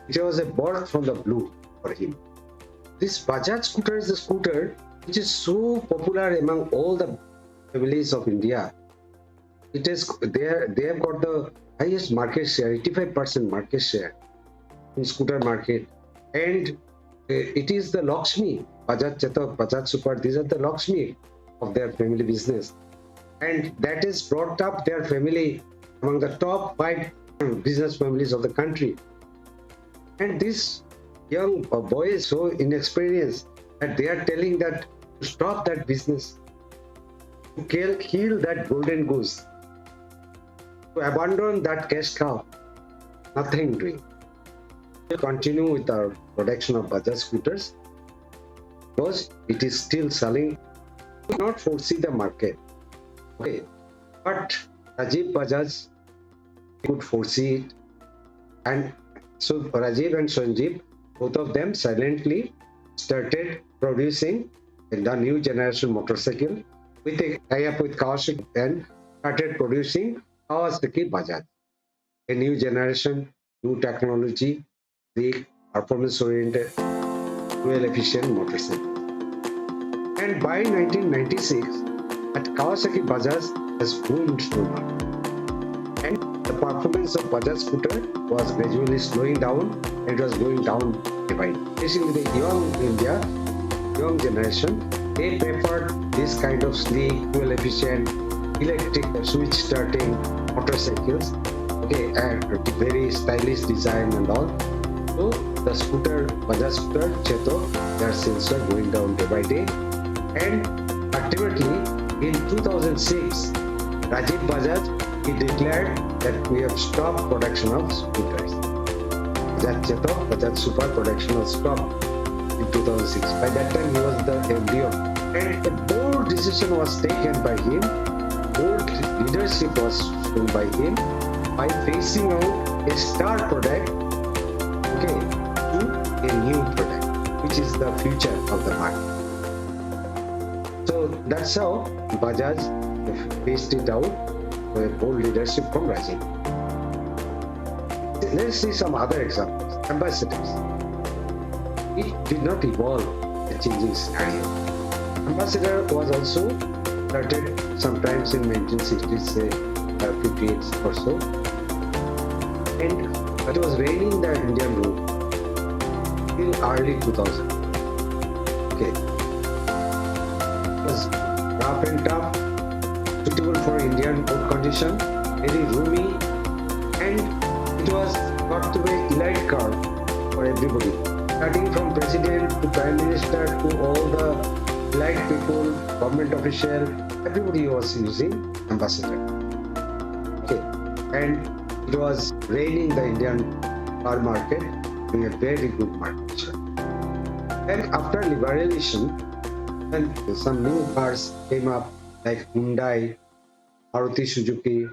It was a bird from the blue for him. This Bajaj scooter is the scooter which is so popular among all the families of India. It is they have got the highest market share, 85% market share in scooter market, and it is the Lakshmi, Bajaj Chetak, Bajaj Super. These are the Lakshmi of their family business, and that has brought up their family among the top 5 business families of the country. And this young boy is so inexperienced that they are telling that to stop that business, to kill that golden goose, to abandon that cash cow. Nothing doing. We'll continue with our production of Bajaj scooters because it is still selling. We cannot foresee the market. Okay, but Rajiv Bajaj could foresee it, and so Rajiv and Sanjeev, both of them silently started producing the new generation motorcycle with a tie-up with Kawasaki and started producing Kawasaki Bajaj, a new generation, new technology, the performance-oriented, fuel-efficient motorcycle. And by 1996, at Kawasaki Bajaj has boomed so much, and the performance of Bajaj scooter was gradually slowing down. It was going down the way. Especially the young generation, they preferred this kind of sleek, fuel-efficient, electric switch starting motorcycles. Okay, and very stylish design and all. So the scooter, Bajaj scooter, Chetak, their sales are going down day by day. And ultimately, in 2006, Rajiv Bajaj, he declared that we have stopped production of scooters. Bajaj Chetak, Bajaj Super production was stopped in 2006. By that time, he was the MD of, and a bold decision was taken by him. Bold leadership was shown by him by phasing out a star product, okay, to a new product, which is the future of the market. So that's how Bajaj phased it out with bold leadership from Rajiv. Let's see some other examples. Ambassadors. It did not evolve a changing scenario. Ambassador was also started sometimes in 1960s, say 58 or so, and it was reigning the Indian rule till early 2000. Okay, it was rough and tough, suitable for Indian road condition, very roomy, and it was got to be elite car for everybody, starting from president to prime minister to all the Like people, government official, everybody was using ambassador. Okay, and it was raining the Indian car market in a very good market share. And after liberalization, when some new cars came up like Hyundai, Maruti Suzuki,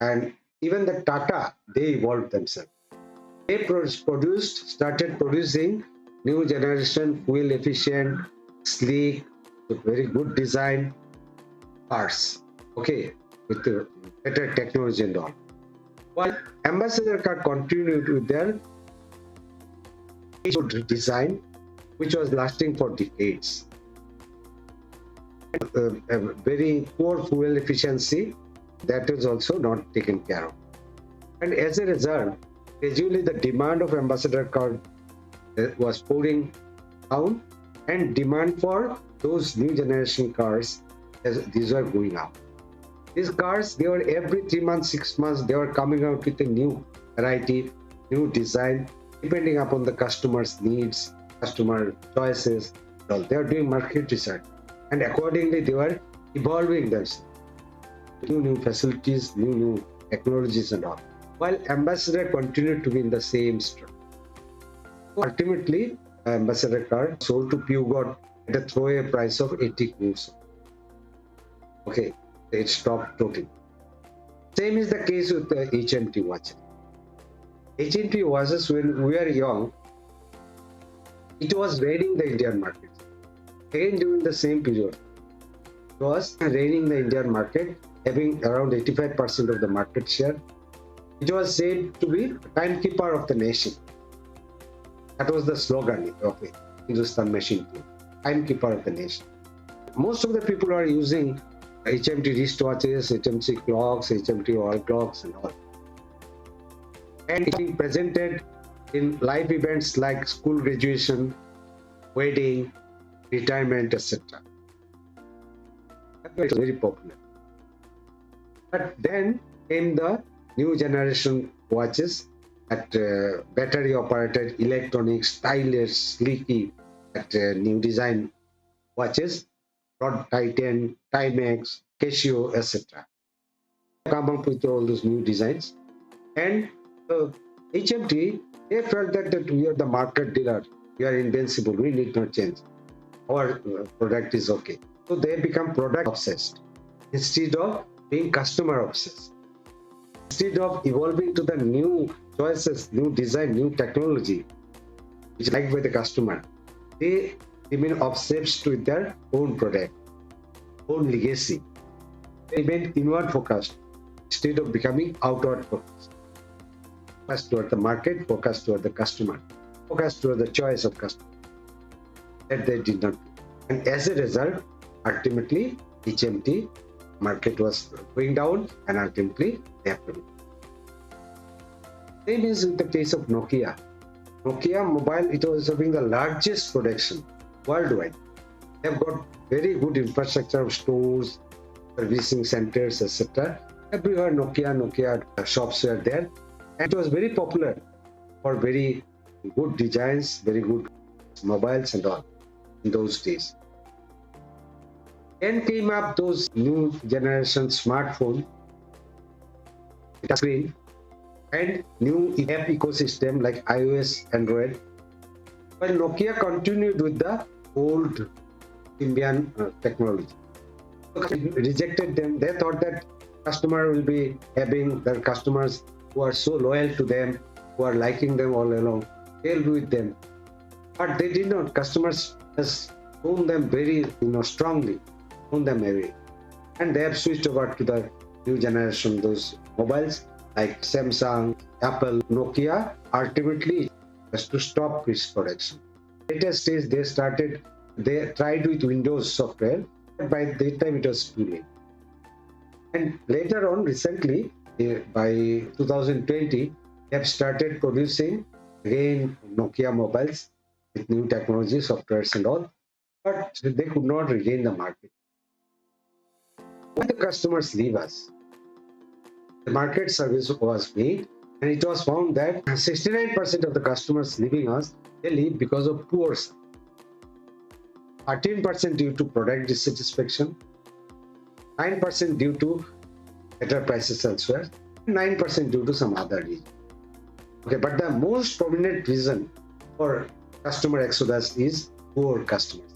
and even the Tata, they evolved themselves. They started producing new generation, fuel efficient, sleek, with very good design cars. Okay, with the better technology and all. While Ambassador car continued with their good design, which was lasting for decades. A very poor fuel efficiency that is also not taken care of. And as a result, gradually the demand of Ambassador car was pouring down, and demand for those new generation cars, as these were going up. These cars, they were every 3 months, 6 months, they were coming out with a new variety, new design, depending upon the customer's needs, customer choices. They are doing market research, and accordingly they were evolving themselves. New facilities, new technologies and all. While Ambassador continued to be in the same structure. Ultimately, Ambassador car sold to Peugeot at a throwaway price of 80 crores. Okay, it stopped totally. Same is the case with the HMT watches. HMT watches, when we were young, it was raiding the Indian market. Again, during the same period, it was raiding the Indian market, having around 85% of the market share. It was said to be timekeeper of the nation. That was the slogan of it, Hindustan Machine Tool, timekeeper of the nation. Most of the people are using HMT wristwatches, HMT clocks, HMT wall clocks and all. And it's being presented in live events like school graduation, wedding, retirement, etc. It was very popular. But then came the new generation watches at battery operated, electronic, stylish, sleeky, at new design watches, Rod Titan, Timex, Casio, etc. Come up with all those new designs. And HMT, they felt that we are the market dealer, we are invincible, we need not change. Our product is okay. So they become product obsessed instead of being customer obsessed. Instead of evolving to the new choices, new design, new technology, which is liked by the customer, they remain obsessed with their own product, own legacy. They remain inward focused instead of becoming outward focused. Focused toward the market, focused toward the customer, focused toward the choice of customer. That they did not do. And as a result, ultimately, HMT market was going down, and ultimately they have to do. Same is with the case of Nokia. Nokia mobile, it was having the largest production worldwide. They have got very good infrastructure of stores, servicing centers, etc. Everywhere Nokia shops were there. And it was very popular for very good designs, very good mobiles and all in those days. Then came up those new generation smartphone, touchscreen, and new app ecosystem like iOS, Android. While Nokia continued with the old Symbian technology. So rejected them. They thought that customer will be having their customers who are so loyal to them, who are liking them all along. They'll be with them. But they did not. Customers has shown them very strongly, shown them away. And they have switched over to the new generation, those mobiles like Samsung, Apple, Nokia. Ultimately, was to stop its production. Later stage, they tried with Windows software, but by that time it was too late. And later on, recently, by 2020, they have started producing again Nokia mobiles with new technology, softwares and all, but they could not regain the market. Why the customers leave us? The market service was made, and it was found that 69% of the customers leaving us, they leave because of poor service. 13% due to product dissatisfaction, 9% due to better prices elsewhere, 9% due to some other reason. Okay, but the most prominent reason for customer exodus is poor customers.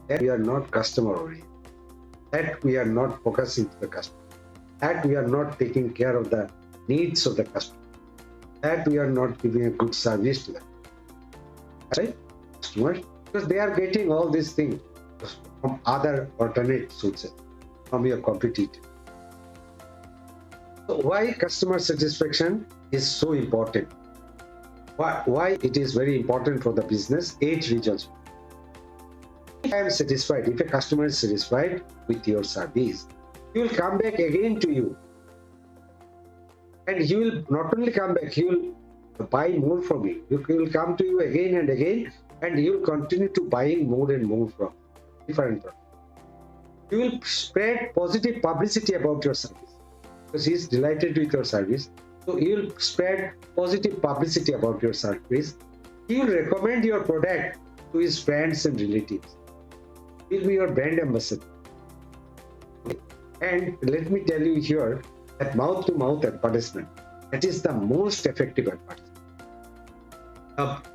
That we are not customer oriented, that we are not focusing to the customer, that we are not taking care of the needs of the customer, that we are not giving a good service to them. Right? Customers, because they are getting all these things from other alternate sources, from your competitor. So why customer satisfaction is so important? Why it is very important for the business? 8 reasons. If I am satisfied, if a customer is satisfied with your service, he will come back again to you. And he will not only come back, he will buy more from you. He will come to you again and again, and he will continue to buying more and more from different products. You will spread positive publicity about your service because he is delighted with your service. So you will spread positive publicity about your service. He will recommend your product to his friends and relatives. He will be your brand ambassador. And let me tell you here that mouth-to-mouth advertisement, that is the most effective advertisement.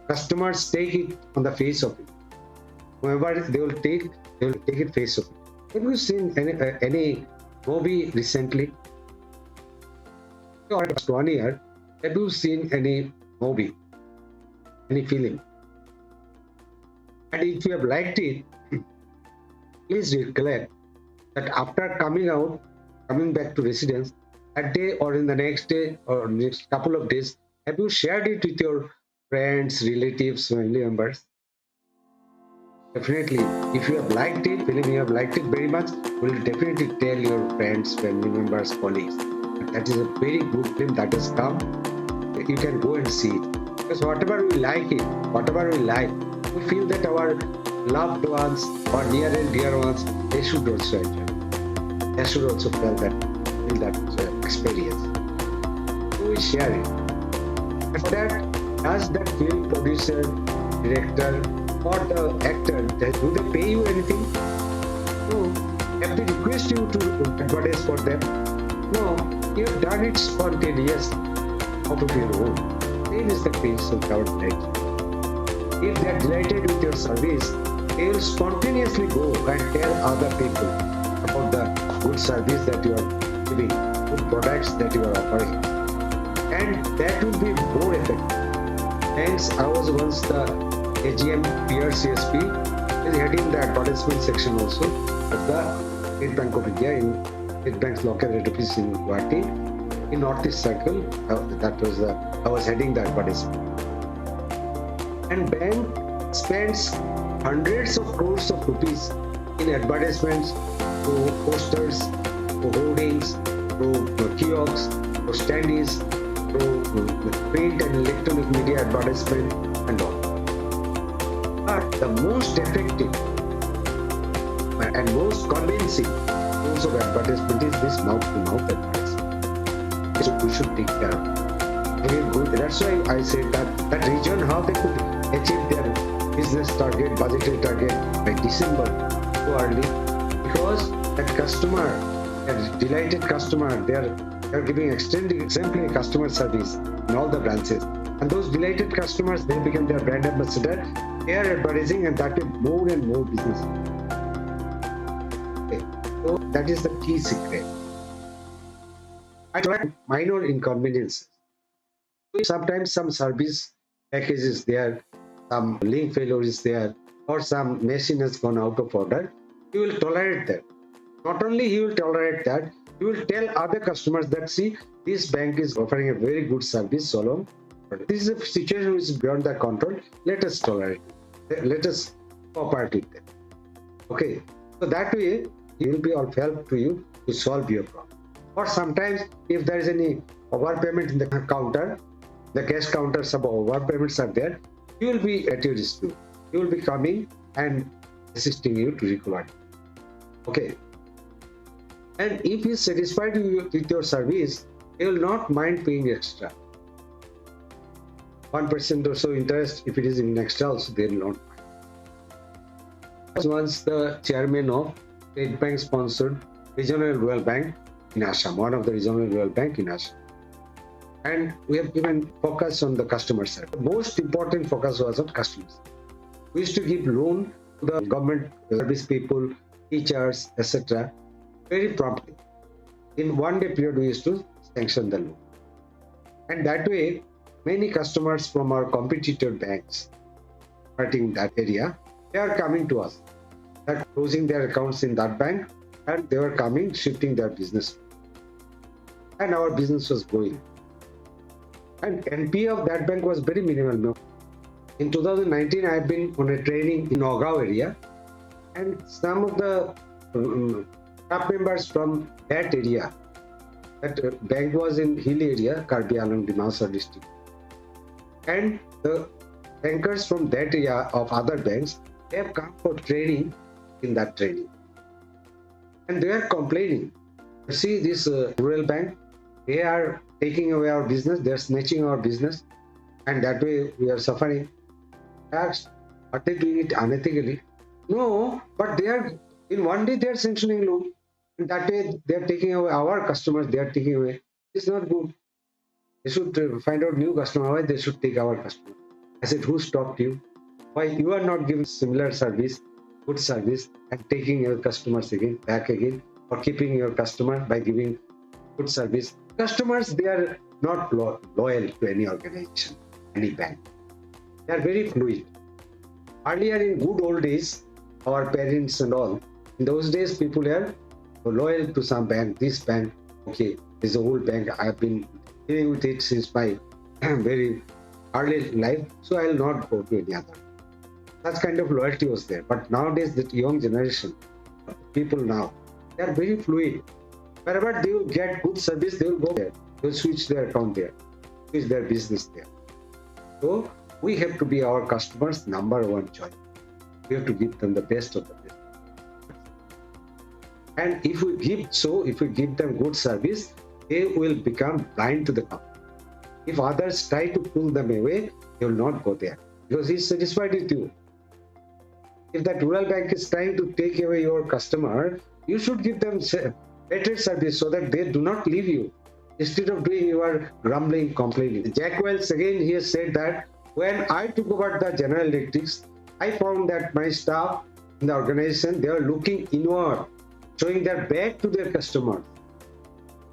Customers take it on the face of it. Whoever they will take it face of it. Have you seen any movie recently? Or last 1 year, have you seen any movie, any film? And if you have liked it, please recollect that after coming back to residence, that day or in the next day or next couple of days, have you shared it with your friends, relatives, family members? Definitely, if you have liked it, film you have liked it very much, will definitely tell your friends, family members, colleagues. That is a very good film that has come. You can go and see it. Because whatever we like it, whatever we like, we feel that our loved ones or near and dear ones, they should also enjoy. They should also feel that experience. So we share it. And for that, does that film producer, director, or the actor, do they pay you anything? No. Have they request you to advertise for them? No. You have done it spontaneous out of your own. Same is the case of government. If they are delighted with your service, they will spontaneously go and tell other people about the good service that you are giving, good products that you are offering. And that will be more effective. Hence, I was once the AGM PRCSP is heading the advertisement section also of the State Bank of India in State Bank's local head office in Bharatiya in Northeast Circle. I was heading the advertisement. And bank spends hundreds of crores of rupees in advertisements, through posters, through hoardings, through kiosks, through standees, through print and electronic media advertisement and all. But the most effective and most convincing source of advertisement is this mouth-to-mouth advertisement. So we should take care of it. Very good. That's why I said that region, how they could achieve their business target, budgetary target by December so early, because that customer, that delighted customer, they are giving exemplary customer service in all the branches. And those delighted customers, they become their brand ambassador. They are advertising, and that is more and more business. Okay. So that is the key secret. I tried minor inconveniences. Sometimes some service package is there, some link failure is there, or some machine has gone out of order. You will tolerate that. Not only you will tolerate that, you will tell other customers that, see, this bank is offering a very good service so long. This is a situation which is beyond their control. Let us tolerate it. Let us cooperate with them. Okay. So that way, it will be of help to you to solve your problem. Or sometimes, if there is any overpayment in the counter, the cash counter, some overpayments are there, you will be at your dispute. You will be coming and assisting you to recover it. Okay. And if he is satisfied with your service, he will not mind paying extra. 1% or so interest, if it is in extra also, they will not mind. was once the chairman of State Bank sponsored Regional Rural Bank in Assam, one of the Regional Rural Bank in Assam. And we have given focus on the customer side. The most important focus was on customers. We used to give loan to the government service people, teachers, etc. very promptly. In 1 day period, we used to sanction the loan. And that way, many customers from our competitor banks in that area, they are coming to us. They are closing their accounts in that bank and they were coming, shifting their business. And our business was growing. And NPA of that bank was very minimal. In 2019, I have been on a training in Nagaon area, and some of the staff members from that area, that bank was in hill area, Karbi Anang, Dimausa district, and the bankers from that area of other banks, they have come for training in that training, and they are complaining. See, this rural bank, they are taking away our business, they are snatching our business, and that way we are suffering. Tax, are they doing it unethically? No, but they are, in 1 day they are sanctioning loan, and that way they are taking away our customers, they are taking away. It's not good. They should find out new customer. Why they should take our customer? I said, who stopped you? Why you are not giving similar service, good service, and taking your customers again, back again, or keeping your customer by giving good service? Customers, they are not loyal to any organization, any bank. They are very fluid. Earlier, in good old days, our parents and all, in those days, people are loyal to some bank. This bank, okay, this is an old bank. I have been dealing with it since my very early life, so I will not go to any other. That kind of loyalty was there. But nowadays, the young generation, people now, they are very fluid. Wherever they will get good service, they will go there. They will switch their account there, switch their business there. So we have to be our customers' number one choice. We have to give them the best of the best. And if we give them good service, they will become blind to the company. If others try to pull them away, they will not go there because he's satisfied with you. If that rural bank is trying to take away your customer, you should give them better service so that they do not leave you. Instead of doing your grumbling, complaining. Jack Welch, again, he has said that when I took over the General Electrics, I found that my staff in the organization, they are looking inward, showing their back to their customers.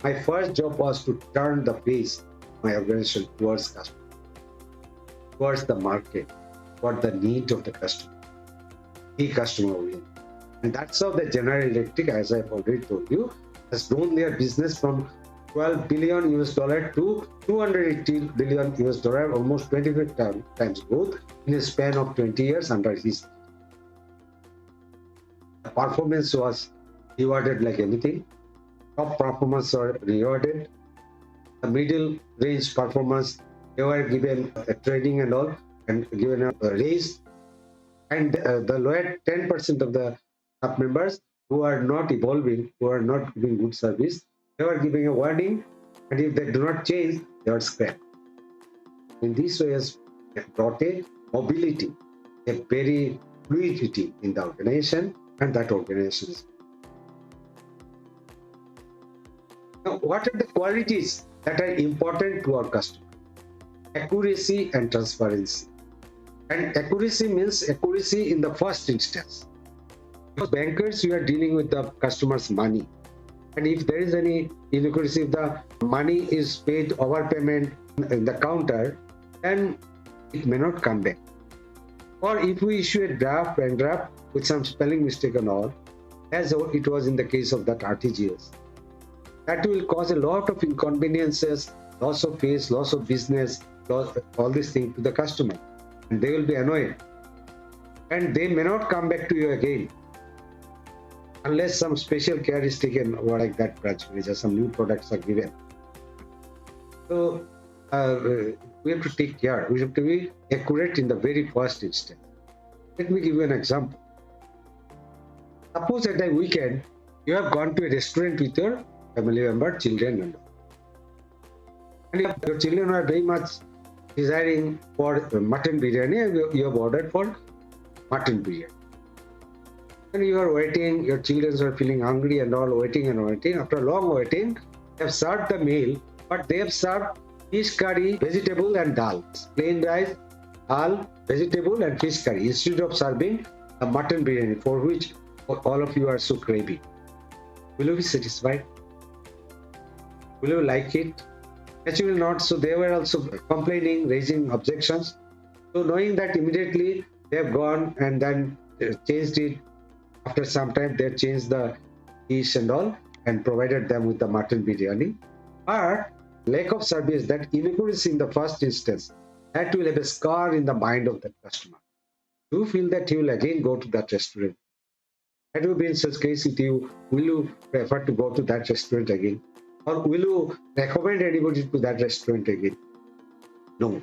My first job was to turn the face of my organization towards customer, towards the market, towards the need of the customer, the customer win. And that's how the General Electric, as I've already told you, has grown their business from $12 billion to $280 billion, almost 25 times growth in a span of 20 years under his. The performance was rewarded like anything. Top performers are rewarded. The middle range performers, they were given a training and all, and given a raise. And the lower 10% of the staff members who are not evolving, who are not giving good service, they were giving a warning, and if they do not change, they are scrapped. In this way, has brought a mobility, a very fluidity in the organization, and that organization is. Now, what are the qualities that are important to our customer? Accuracy and transparency. And accuracy means accuracy in the first instance. Because bankers, you are dealing with the customer's money. And if there is any inaccuracy, if the money is paid overpayment in the counter, then it may not come back. Or if we issue a draft with some spelling mistake and all, as it was in the case of that RTGS, that will cause a lot of inconveniences, loss of face, loss of business, all these things to the customer. And they will be annoyed. And they may not come back to you again, unless some special care is taken, or like that branch manager, some new products are given. So we have to take care. We have to be accurate in the very first instance. Let me give you an example. Suppose at a weekend, you have gone to a restaurant with your family member, children, and your children are very much desiring for mutton biryani, and you have ordered for mutton biryani. When you are waiting, your children are feeling hungry and all, waiting and waiting. After long waiting, they have served the meal, but they have served fish curry, vegetable and dal. Plain rice, dal, vegetable and fish curry instead of serving a mutton biryani, for which all of you are so craving. Will you be satisfied? Will you like it? Actually not. So they were also complaining, raising objections. So knowing that, immediately they have gone and then changed it. After some time, they changed the dish and all and provided them with the mutton biryani. But lack of service, that inaccuracy in the first instance, that will have a scar in the mind of the customer. Do you feel that he will again go to that restaurant? Had you been in such case with you, will you prefer to go to that restaurant again? Or will you recommend anybody to that restaurant again? No,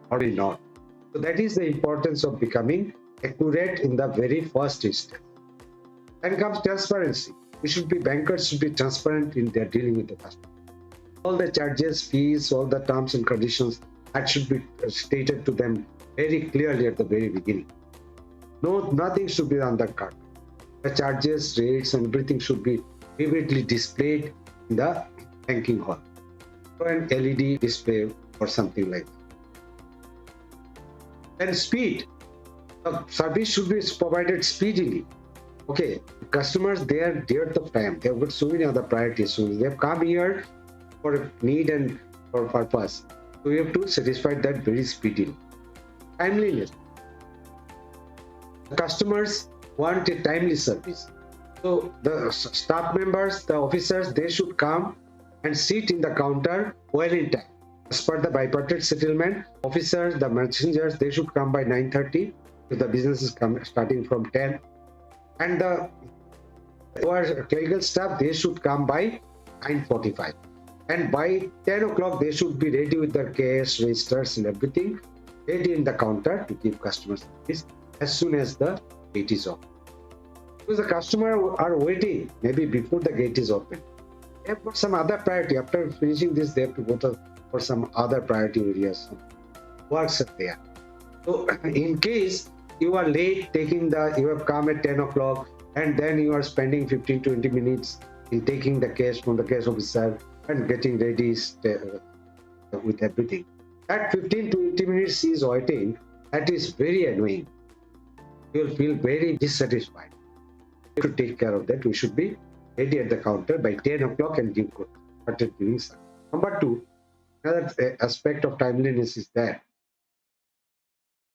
probably not. So that is the importance of becoming accurate in the very first instance. Then comes transparency. Bankers should be transparent in their dealing with the customer. All the charges, fees, all the terms and conditions, that should be stated to them very clearly at the very beginning. No, nothing should be undercut. The charges, rates, and everything should be vividly displayed in the banking hall, or an LED display or something like that. And speed. The service should be provided speedily. Okay, customers, they are dear of time. They have got so many other priorities. So they have come here for a need and for purpose. So we have to satisfy that very speedily. Timeliness. The customers want a timely service. So the staff members, the officers, they should come and sit in the counter well in time. As per the bipartite settlement, officers, the messengers, they should come by 9:30. So the business is starting from 10. And the clerical staff, they should come by 9:45. And by 10 o'clock, they should be ready with their cash, registers and everything, ready in the counter to give customers service as soon as the gate is open. Because the customer are waiting, maybe before the gate is open. They have got some other priority. After finishing this, they have to go for some other priority areas. Works are there. So in case you are late you have come at 10 o'clock and then you are spending 15-20 minutes in taking the cash from the cash officer and getting ready with everything. That 15-20 minutes is waiting. That is very annoying. You will feel very dissatisfied. We should take care of that. We should be ready at the counter by 10 o'clock and started giving service. Number two, another aspect of timeliness is that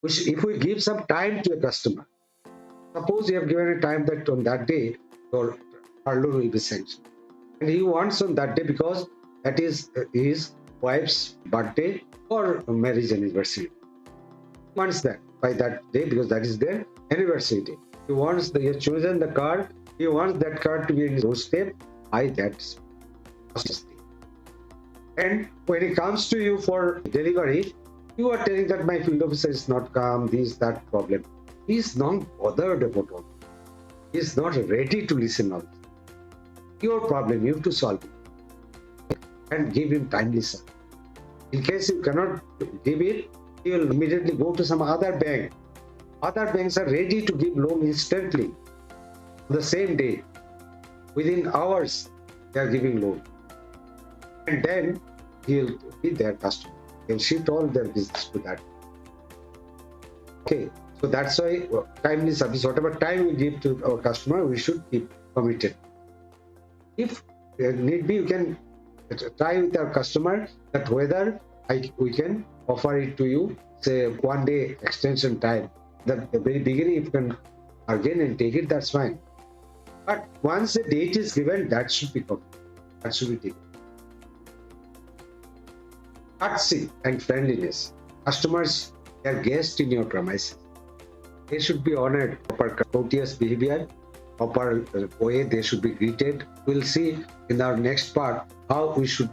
if we give some time to a customer, suppose you have given a time that on that day your furlough will be sanctioned, and he wants on that day because that is his wife's birthday or marriage anniversary. He wants that by that day because that is their anniversary day. He has chosen the card. He wants that card to be in his doorstep by that day. And when it comes to you for delivery, you are telling that my field officer is not come, that problem. He is not bothered about all. He is not ready to listen all. Your problem, you have to solve it and give him timely service. In case you cannot give it, he will immediately go to some other bank. Other banks are ready to give loan instantly. The same day, within hours, they are giving loan. And then he will be their customer. He'll shift all their business to that. Okay, so that's why timely service, whatever time we give to our customer, we should keep committed. If need be, you can try with our customer that whether we can offer it to you, say 1 day extension time. At the very beginning, if you can bargain and take it, that's fine. But once the date is given, that should be covered. That should be taken. Courtesy and friendliness. Customers are guests in your premises. They should be honored, proper courteous behavior, proper way they should be greeted. We'll see in our next part how we should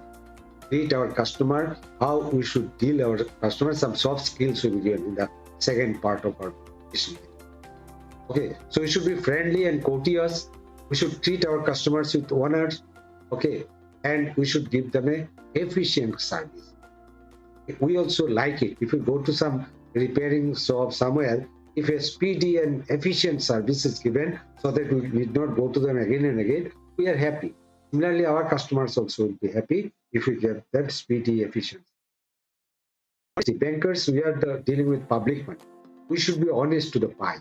treat our customer, how we should deal our customer. Some soft skills will be given in the second part of our mission. Okay, so we should be friendly and courteous. We should treat our customers with honor. Okay, and we should give them a efficient service. We also like it. If you go to some repairing shop somewhere, if a speedy and efficient service is given so that we need not go to them again and again, we are happy. Similarly, our customers also will be happy if we get that speedy, efficient. See, bankers, we are dealing with public money. We should be honest to the pie.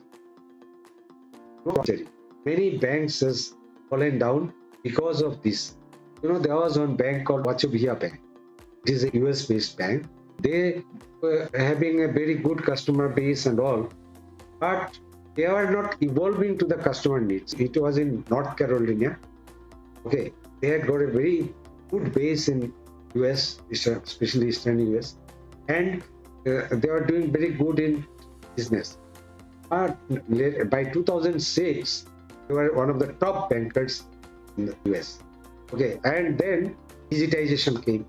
No forgery. Many banks has fallen down because of this. There was one bank called Bharatiya Bank. It is a US-based bank. They were having a very good customer base and all, but they are not evolving to the customer needs. It was in North Carolina. Okay, they had got a very good base in US, especially Eastern US, and they were doing very good in business. But by 2006, they were one of the top bankers in the US. Okay, and then digitization came.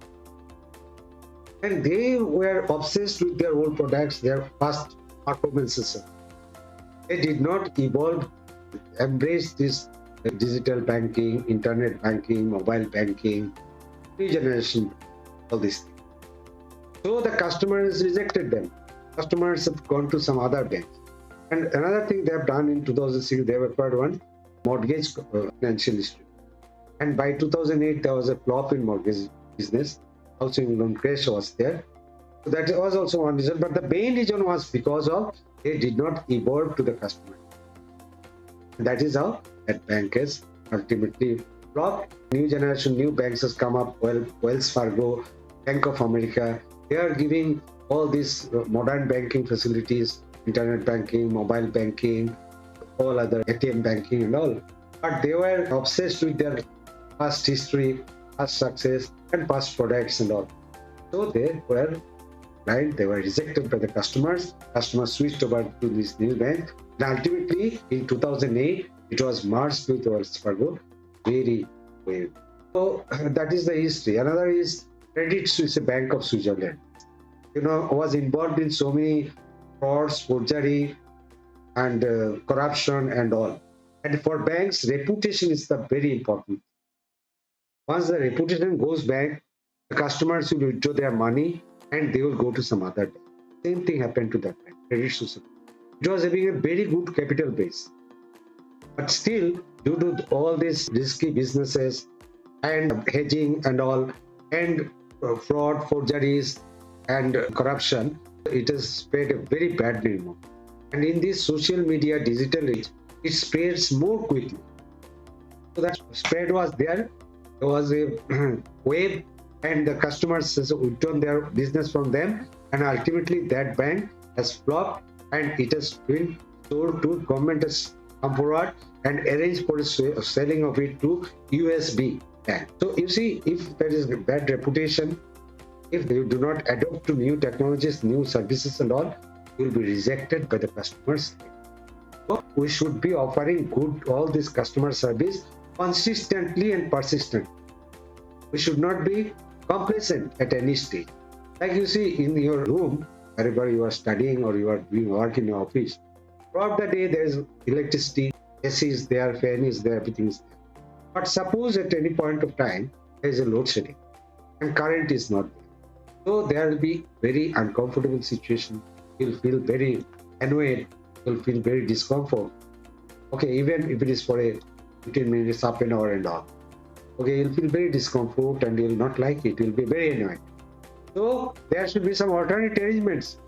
And they were obsessed with their old products, their past performances. They did not evolve, embrace this digital banking, internet banking, mobile banking, new generation, all these things. So the customers rejected them. Customers have gone to some other banks. And another thing they have done in 2006, they have acquired one mortgage financial institute. And by 2008, there was a flop in mortgage business. Housing loan crash was there. So that was also one reason. But the main reason was because of they did not evolve to the customer. And that is how that bank is ultimately flopped. New generation, new banks has come up. Wells Fargo, Bank of America. They are giving all these modern banking facilities, internet banking, mobile banking, all other ATM banking and all. But they were obsessed with their past history, past success, and past products and all. So they were blind, they were rejected by the customers. Customers switched over to this new bank. And ultimately, in 2008, it was merged with Wells Fargo. Very weird. So that is the history. Another is Credit Suisse, a bank of Switzerland. Was involved in so many frauds, forgery, and corruption and all. And for banks, reputation is the very important. Once the reputation goes back, the customers will withdraw their money and they will go to some other bank. Same thing happened to that bank, Credit Suisse. It was having a very good capital base. But still, due to all these risky businesses and hedging and all, and fraud, forgeries, and corruption, it has spread a very bad name. And in this social media digital age, it spreads more quickly. So that spread was there. There was a wave, and the customers withdrawn their business from them, and ultimately that bank has flopped, and it has been sold to government has come forward and arranged for selling of it to USB bank. So you see, if there is a bad reputation, if you do not adopt to new technologies, new services and all, you will be rejected by the customers. So we should be offering good all this customer service consistently and persistent. We should not be complacent at any stage. Like you see in your room, wherever you are studying or you are doing work in your office, throughout the day there is electricity, AC is there, fan is there, everything is there. But suppose at any point of time there is a load shedding and current is not there. So there will be very uncomfortable situation. You'll feel very annoyed. You'll feel very discomfort. Okay, even if it is for a 15 minutes, half an hour and all. Okay, you'll feel very discomfort and you'll not like it. You'll be very annoyed. So there should be some alternate arrangements,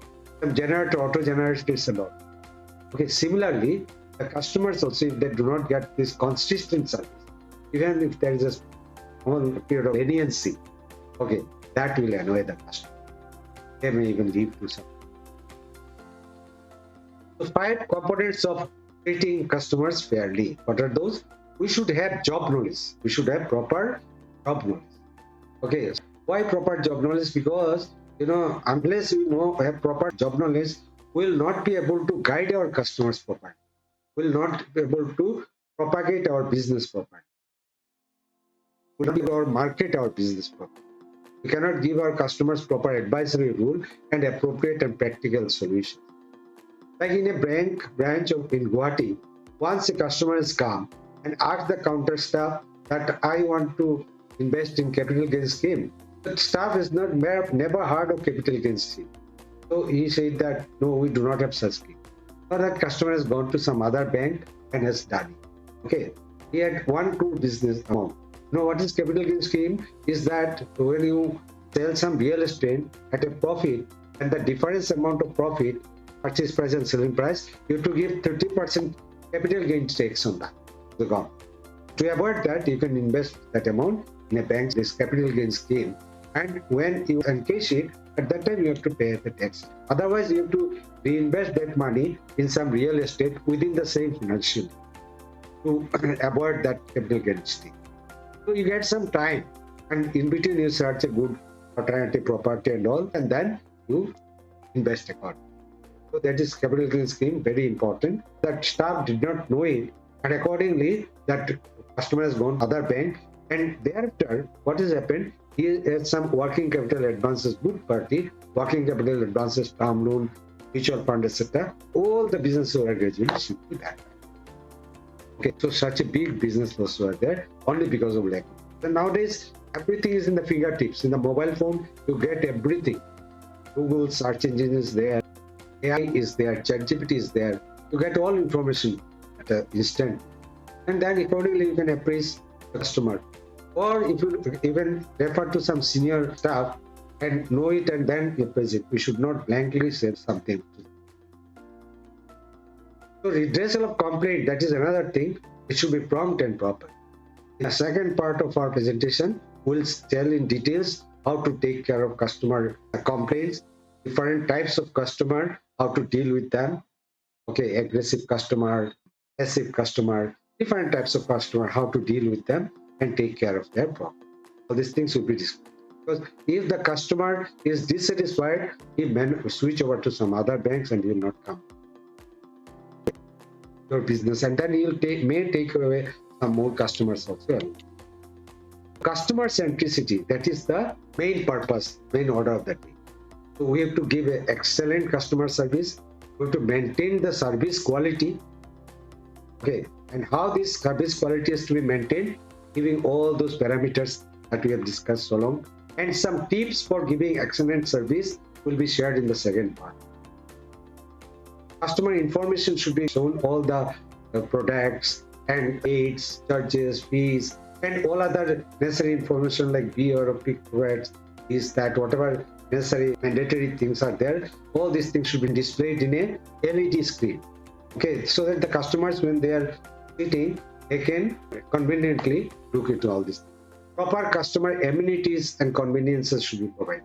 some generator, auto generators and all. Okay, similarly, the customers also, if they do not get this consistent service, even if there is a small period of leniency, okay, that will annoy the customer. They may even leave to some. So 5 components of treating customers fairly. What are those? We should have job knowledge. We should have proper job knowledge. Okay, why proper job knowledge? Because unless you have proper job knowledge, we will not be able to guide our customers properly. We will not be able to propagate our business properly. We will not be able to market our business properly. We cannot give our customers proper advisory rule and appropriate and practical solutions. Like in a branch in Guwahati, once a customer has come and asked the counter staff that I want to invest in capital gains scheme, the staff has never heard of capital gains scheme. So he said that no, we do not have such scheme. or that customer has gone to some other bank and has done it. Okay, he had 1 crore business amount. What is capital gain scheme? Is that when you sell some real estate at a profit, and the difference amount of profit, purchase price and selling price, you have to give 30% capital gain tax on that to the government. To avoid that, you can invest that amount in a bank's this capital gain scheme, and when you encash it, at that time you have to pay the tax. Otherwise, you have to reinvest that money in some real estate within the same financial to avoid that capital gain scheme. So you get some time, and in between you search a good alternative property and all, and then you invest accordingly. So that is capital gain scheme, very important. That staff did not know it, and accordingly that customer has gone other bank, and thereafter what has happened, he has some working capital advances, good party, working capital advances, term loan, mutual fund, etc. All the businesses were gradually shifted to that. Okay, so such a big business loss were there only because of lack. So nowadays everything is in the fingertips. In the mobile phone, you get everything. Google search engine is there, AI is there, ChatGPT is there. You get all information at an instant, and then accordingly you can appraise the customer. Or if you even refer to some senior staff and know it and then appraise it, we should not blankly say something. So redressal of complaint, that is another thing. It should be prompt and proper. In the second part of our presentation, we'll tell in details how to take care of customer complaints, different types of customer, how to deal with them. Okay, aggressive customer, passive customer, different types of customer, how to deal with them and take care of their problem. So these things will be discussed. Because if the customer is dissatisfied, he may switch over to some other banks and he will not come your business, and then you'll may take away some more customers also. Customer centricity, that is the main purpose, main order of the day. So we have to give an excellent customer service. We have to maintain the service quality. Okay, and how this service quality is to be maintained, giving all those parameters that we have discussed so long, and some tips for giving excellent service will be shared in the second part. Customer information should be shown, all the products and rates, charges, fees, and all other necessary information like beer or pick rates, is that whatever necessary mandatory things are there, all these things should be displayed in a LED screen. Okay, so that the customers, when they are sitting, they can conveniently look into all this. Proper customer amenities and conveniences should be provided.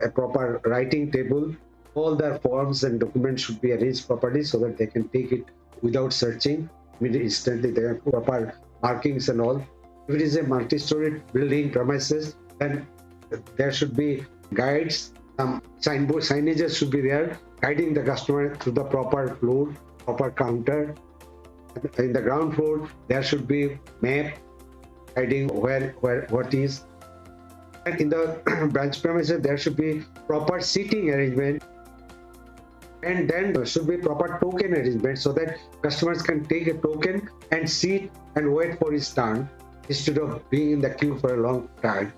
A proper writing table, all their forms and documents should be arranged properly so that they can take it without searching instantly. They have proper markings and all. If it is a multi-story building premises, then there should be guides, some signages should be there, guiding the customer to the proper floor, proper counter. In the ground floor, there should be map guiding where what is. And in the branch premises, there should be proper seating arrangement. And then there should be proper token arrangement so that customers can take a token and sit and wait for his turn instead of being in the queue for a long time.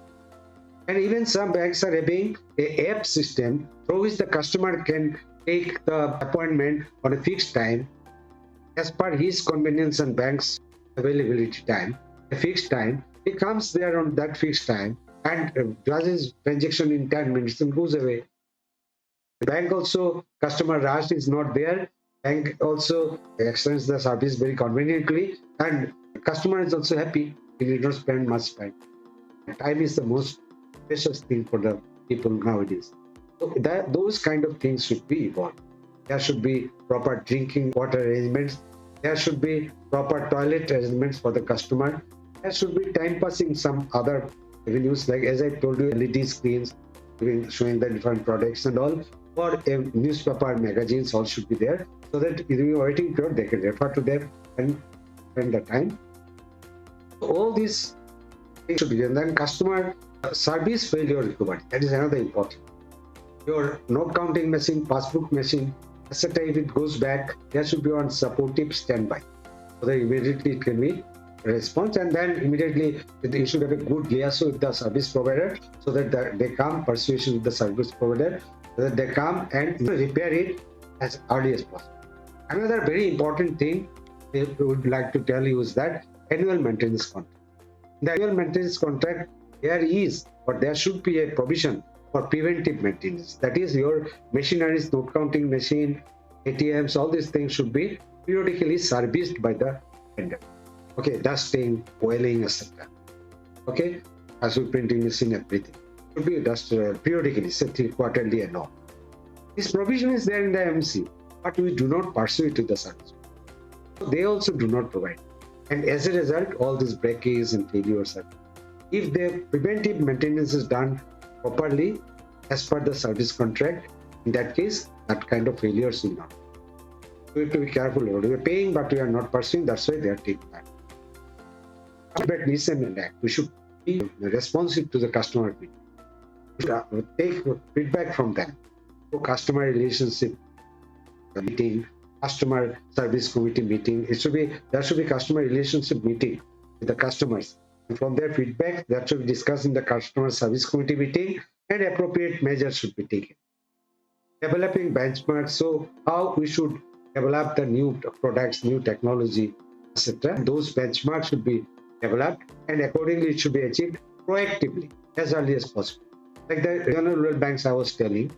And even some banks are having a app system through which the customer can take the appointment on a fixed time as per his convenience and bank's availability time. A fixed time, he comes there on that fixed time and does his transaction in 10 minutes and goes away. Bank also, customer rush is not there. Bank also extends the service very conveniently, and customer is also happy. He did not spend much time. Time is the most precious thing for the people nowadays. So those kind of things should be evolved. There should be proper drinking water arrangements. There should be proper toilet arrangements for the customer. There should be time passing some other avenues, like as I told you, LED screens showing the different products and all, or a newspaper, magazines, all should be there, so that if you are waiting period, they can refer to them and spend the time. All these things should be there. And then customer service failure recovery, that is another important. Your note counting machine, passbook machine, etc., if it goes back, there should be on supportive standby, so that immediately it can be response, and then immediately you should have a good liaison with the service provider so that they come, persuasion with the service provider, so that they come and repair it as early as possible. Another very important thing I would like to tell you is that annual maintenance contract. In the annual maintenance contract, there should be a provision for preventive maintenance. That is, your machineries, note counting machine, ATMs, all these things should be periodically serviced by the vendor. Okay, dusting, oiling, etc. Okay, as we printing machine, everything should be dusted periodically, say quarterly and all. This provision is there in the MC, but we do not pursue it to the service. So they also do not provide. And as a result, all these breakages and failures are. If the preventive maintenance is done properly as per the service contract, in that case, that kind of failures will not. We have to be careful. We are paying, but we are not pursuing. That's why they are taking that. But listen and act. We should be responsive to the customer. We should take feedback from them. So customer relationship meeting, customer service committee meeting. There should be customer relationship meeting with the customers. And from their feedback, that should be discussed in the customer service committee meeting, and appropriate measures should be taken. Developing benchmarks, so how we should develop the new products, new technology, etc. Those benchmarks should be developed, and accordingly it should be achieved proactively as early as possible. Like the regional rural banks I was telling,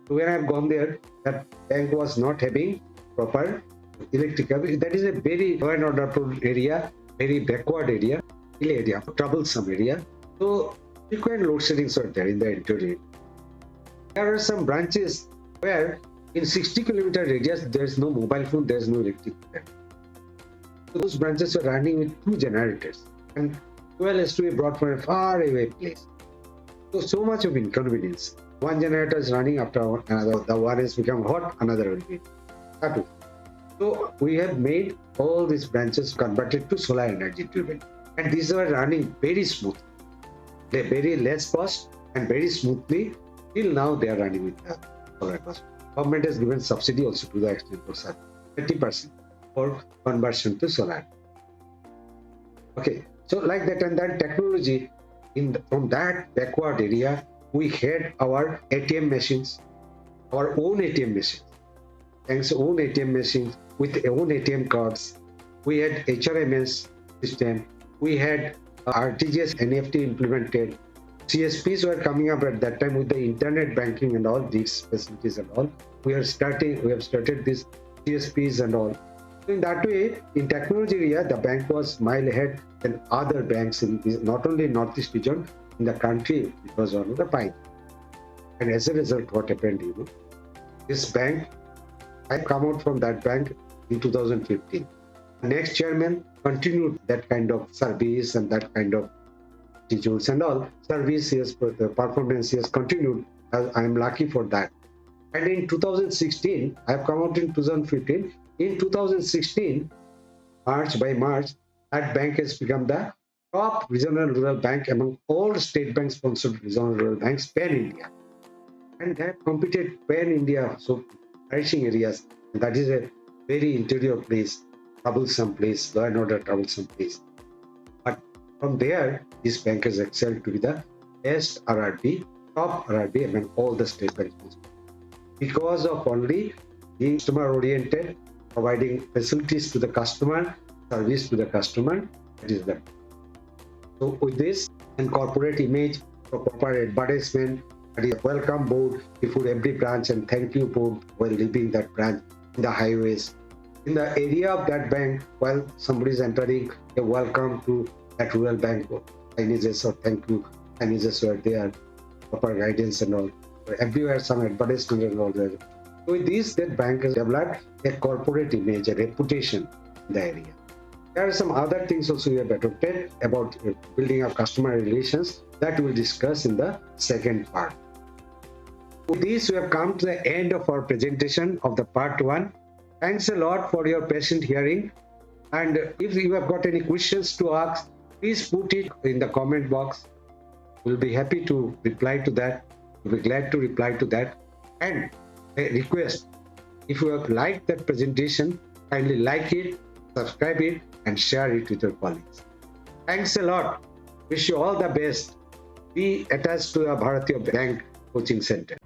when I've gone there, that bank was not having proper electrical. That is a very law and order area, very backward area, troublesome area. So frequent load settings are there in the interior. There are some branches where in 60-kilometer radius there is no mobile phone, there is no electric. So those branches are running with 2 generators, and fuel has to be brought from a far away place. So much of inconvenience. One generator is running after another. The one has become hot, another will be cut. So we have made all these branches converted to solar energy driven, and these are running very smooth. They very less cost and very smoothly. Till now they are running with the solar cost. Government has given subsidy also to the extent of 30% for conversion to solar. Okay, so like that, and that technology from that backward area. We had our ATM machines, our own ATM machines, thanks to own ATM machines with own ATM cards. We had HRMS system. We had RTGS NEFT implemented. CSPs were coming up at that time with the internet banking and all these facilities and all. We have started these CSPs and all. So in that way, in technology area, the bank was mile ahead than other banks in not only in Northeast region, in the country. It was one of the pioneers. And as a result, what happened, this bank, I come out from that bank in 2015. The next chairman continued that kind of service and that kind of attitudes and all. Service, yes, but the performance, yes, continued. I am lucky for that. And in 2016, I have come out in 2015. In 2016, March, that bank has become the top regional rural bank among all state bank sponsored regional rural banks pan-India. And they have competed pan-India, so flourishing areas. And that is a very interior place, troublesome place, law and order troublesome place. But from there, this bank has excelled to be the best RRB, top RRB among all the state banks. Because of only being customer-oriented, providing facilities to the customer, service to the customer, that is that. So with this and corporate image, proper advertisement, that is welcome board before every branch and thank you board while leaving that branch in the highways. In the area of that bank, while somebody is entering, a welcome to that rural bank signages or thank you signages were there, proper guidance and all. Everywhere some advertisement and all there. So with this, that bank has developed a corporate image, a reputation in the area. There are some other things also we have adopted about building up customer relations that we'll discuss in the second part. With this, we have come to the end of our presentation of the part 1. Thanks a lot for your patient hearing. And if you have got any questions to ask, please put it in the comment box. We'll be happy to reply to that. We'll be glad to reply to that. And a request, if you have liked that presentation, kindly like it, subscribe it, and share it with your colleagues. Thanks a lot. Wish you all the best. Be attached to the Bharatiya Bank Coaching Center.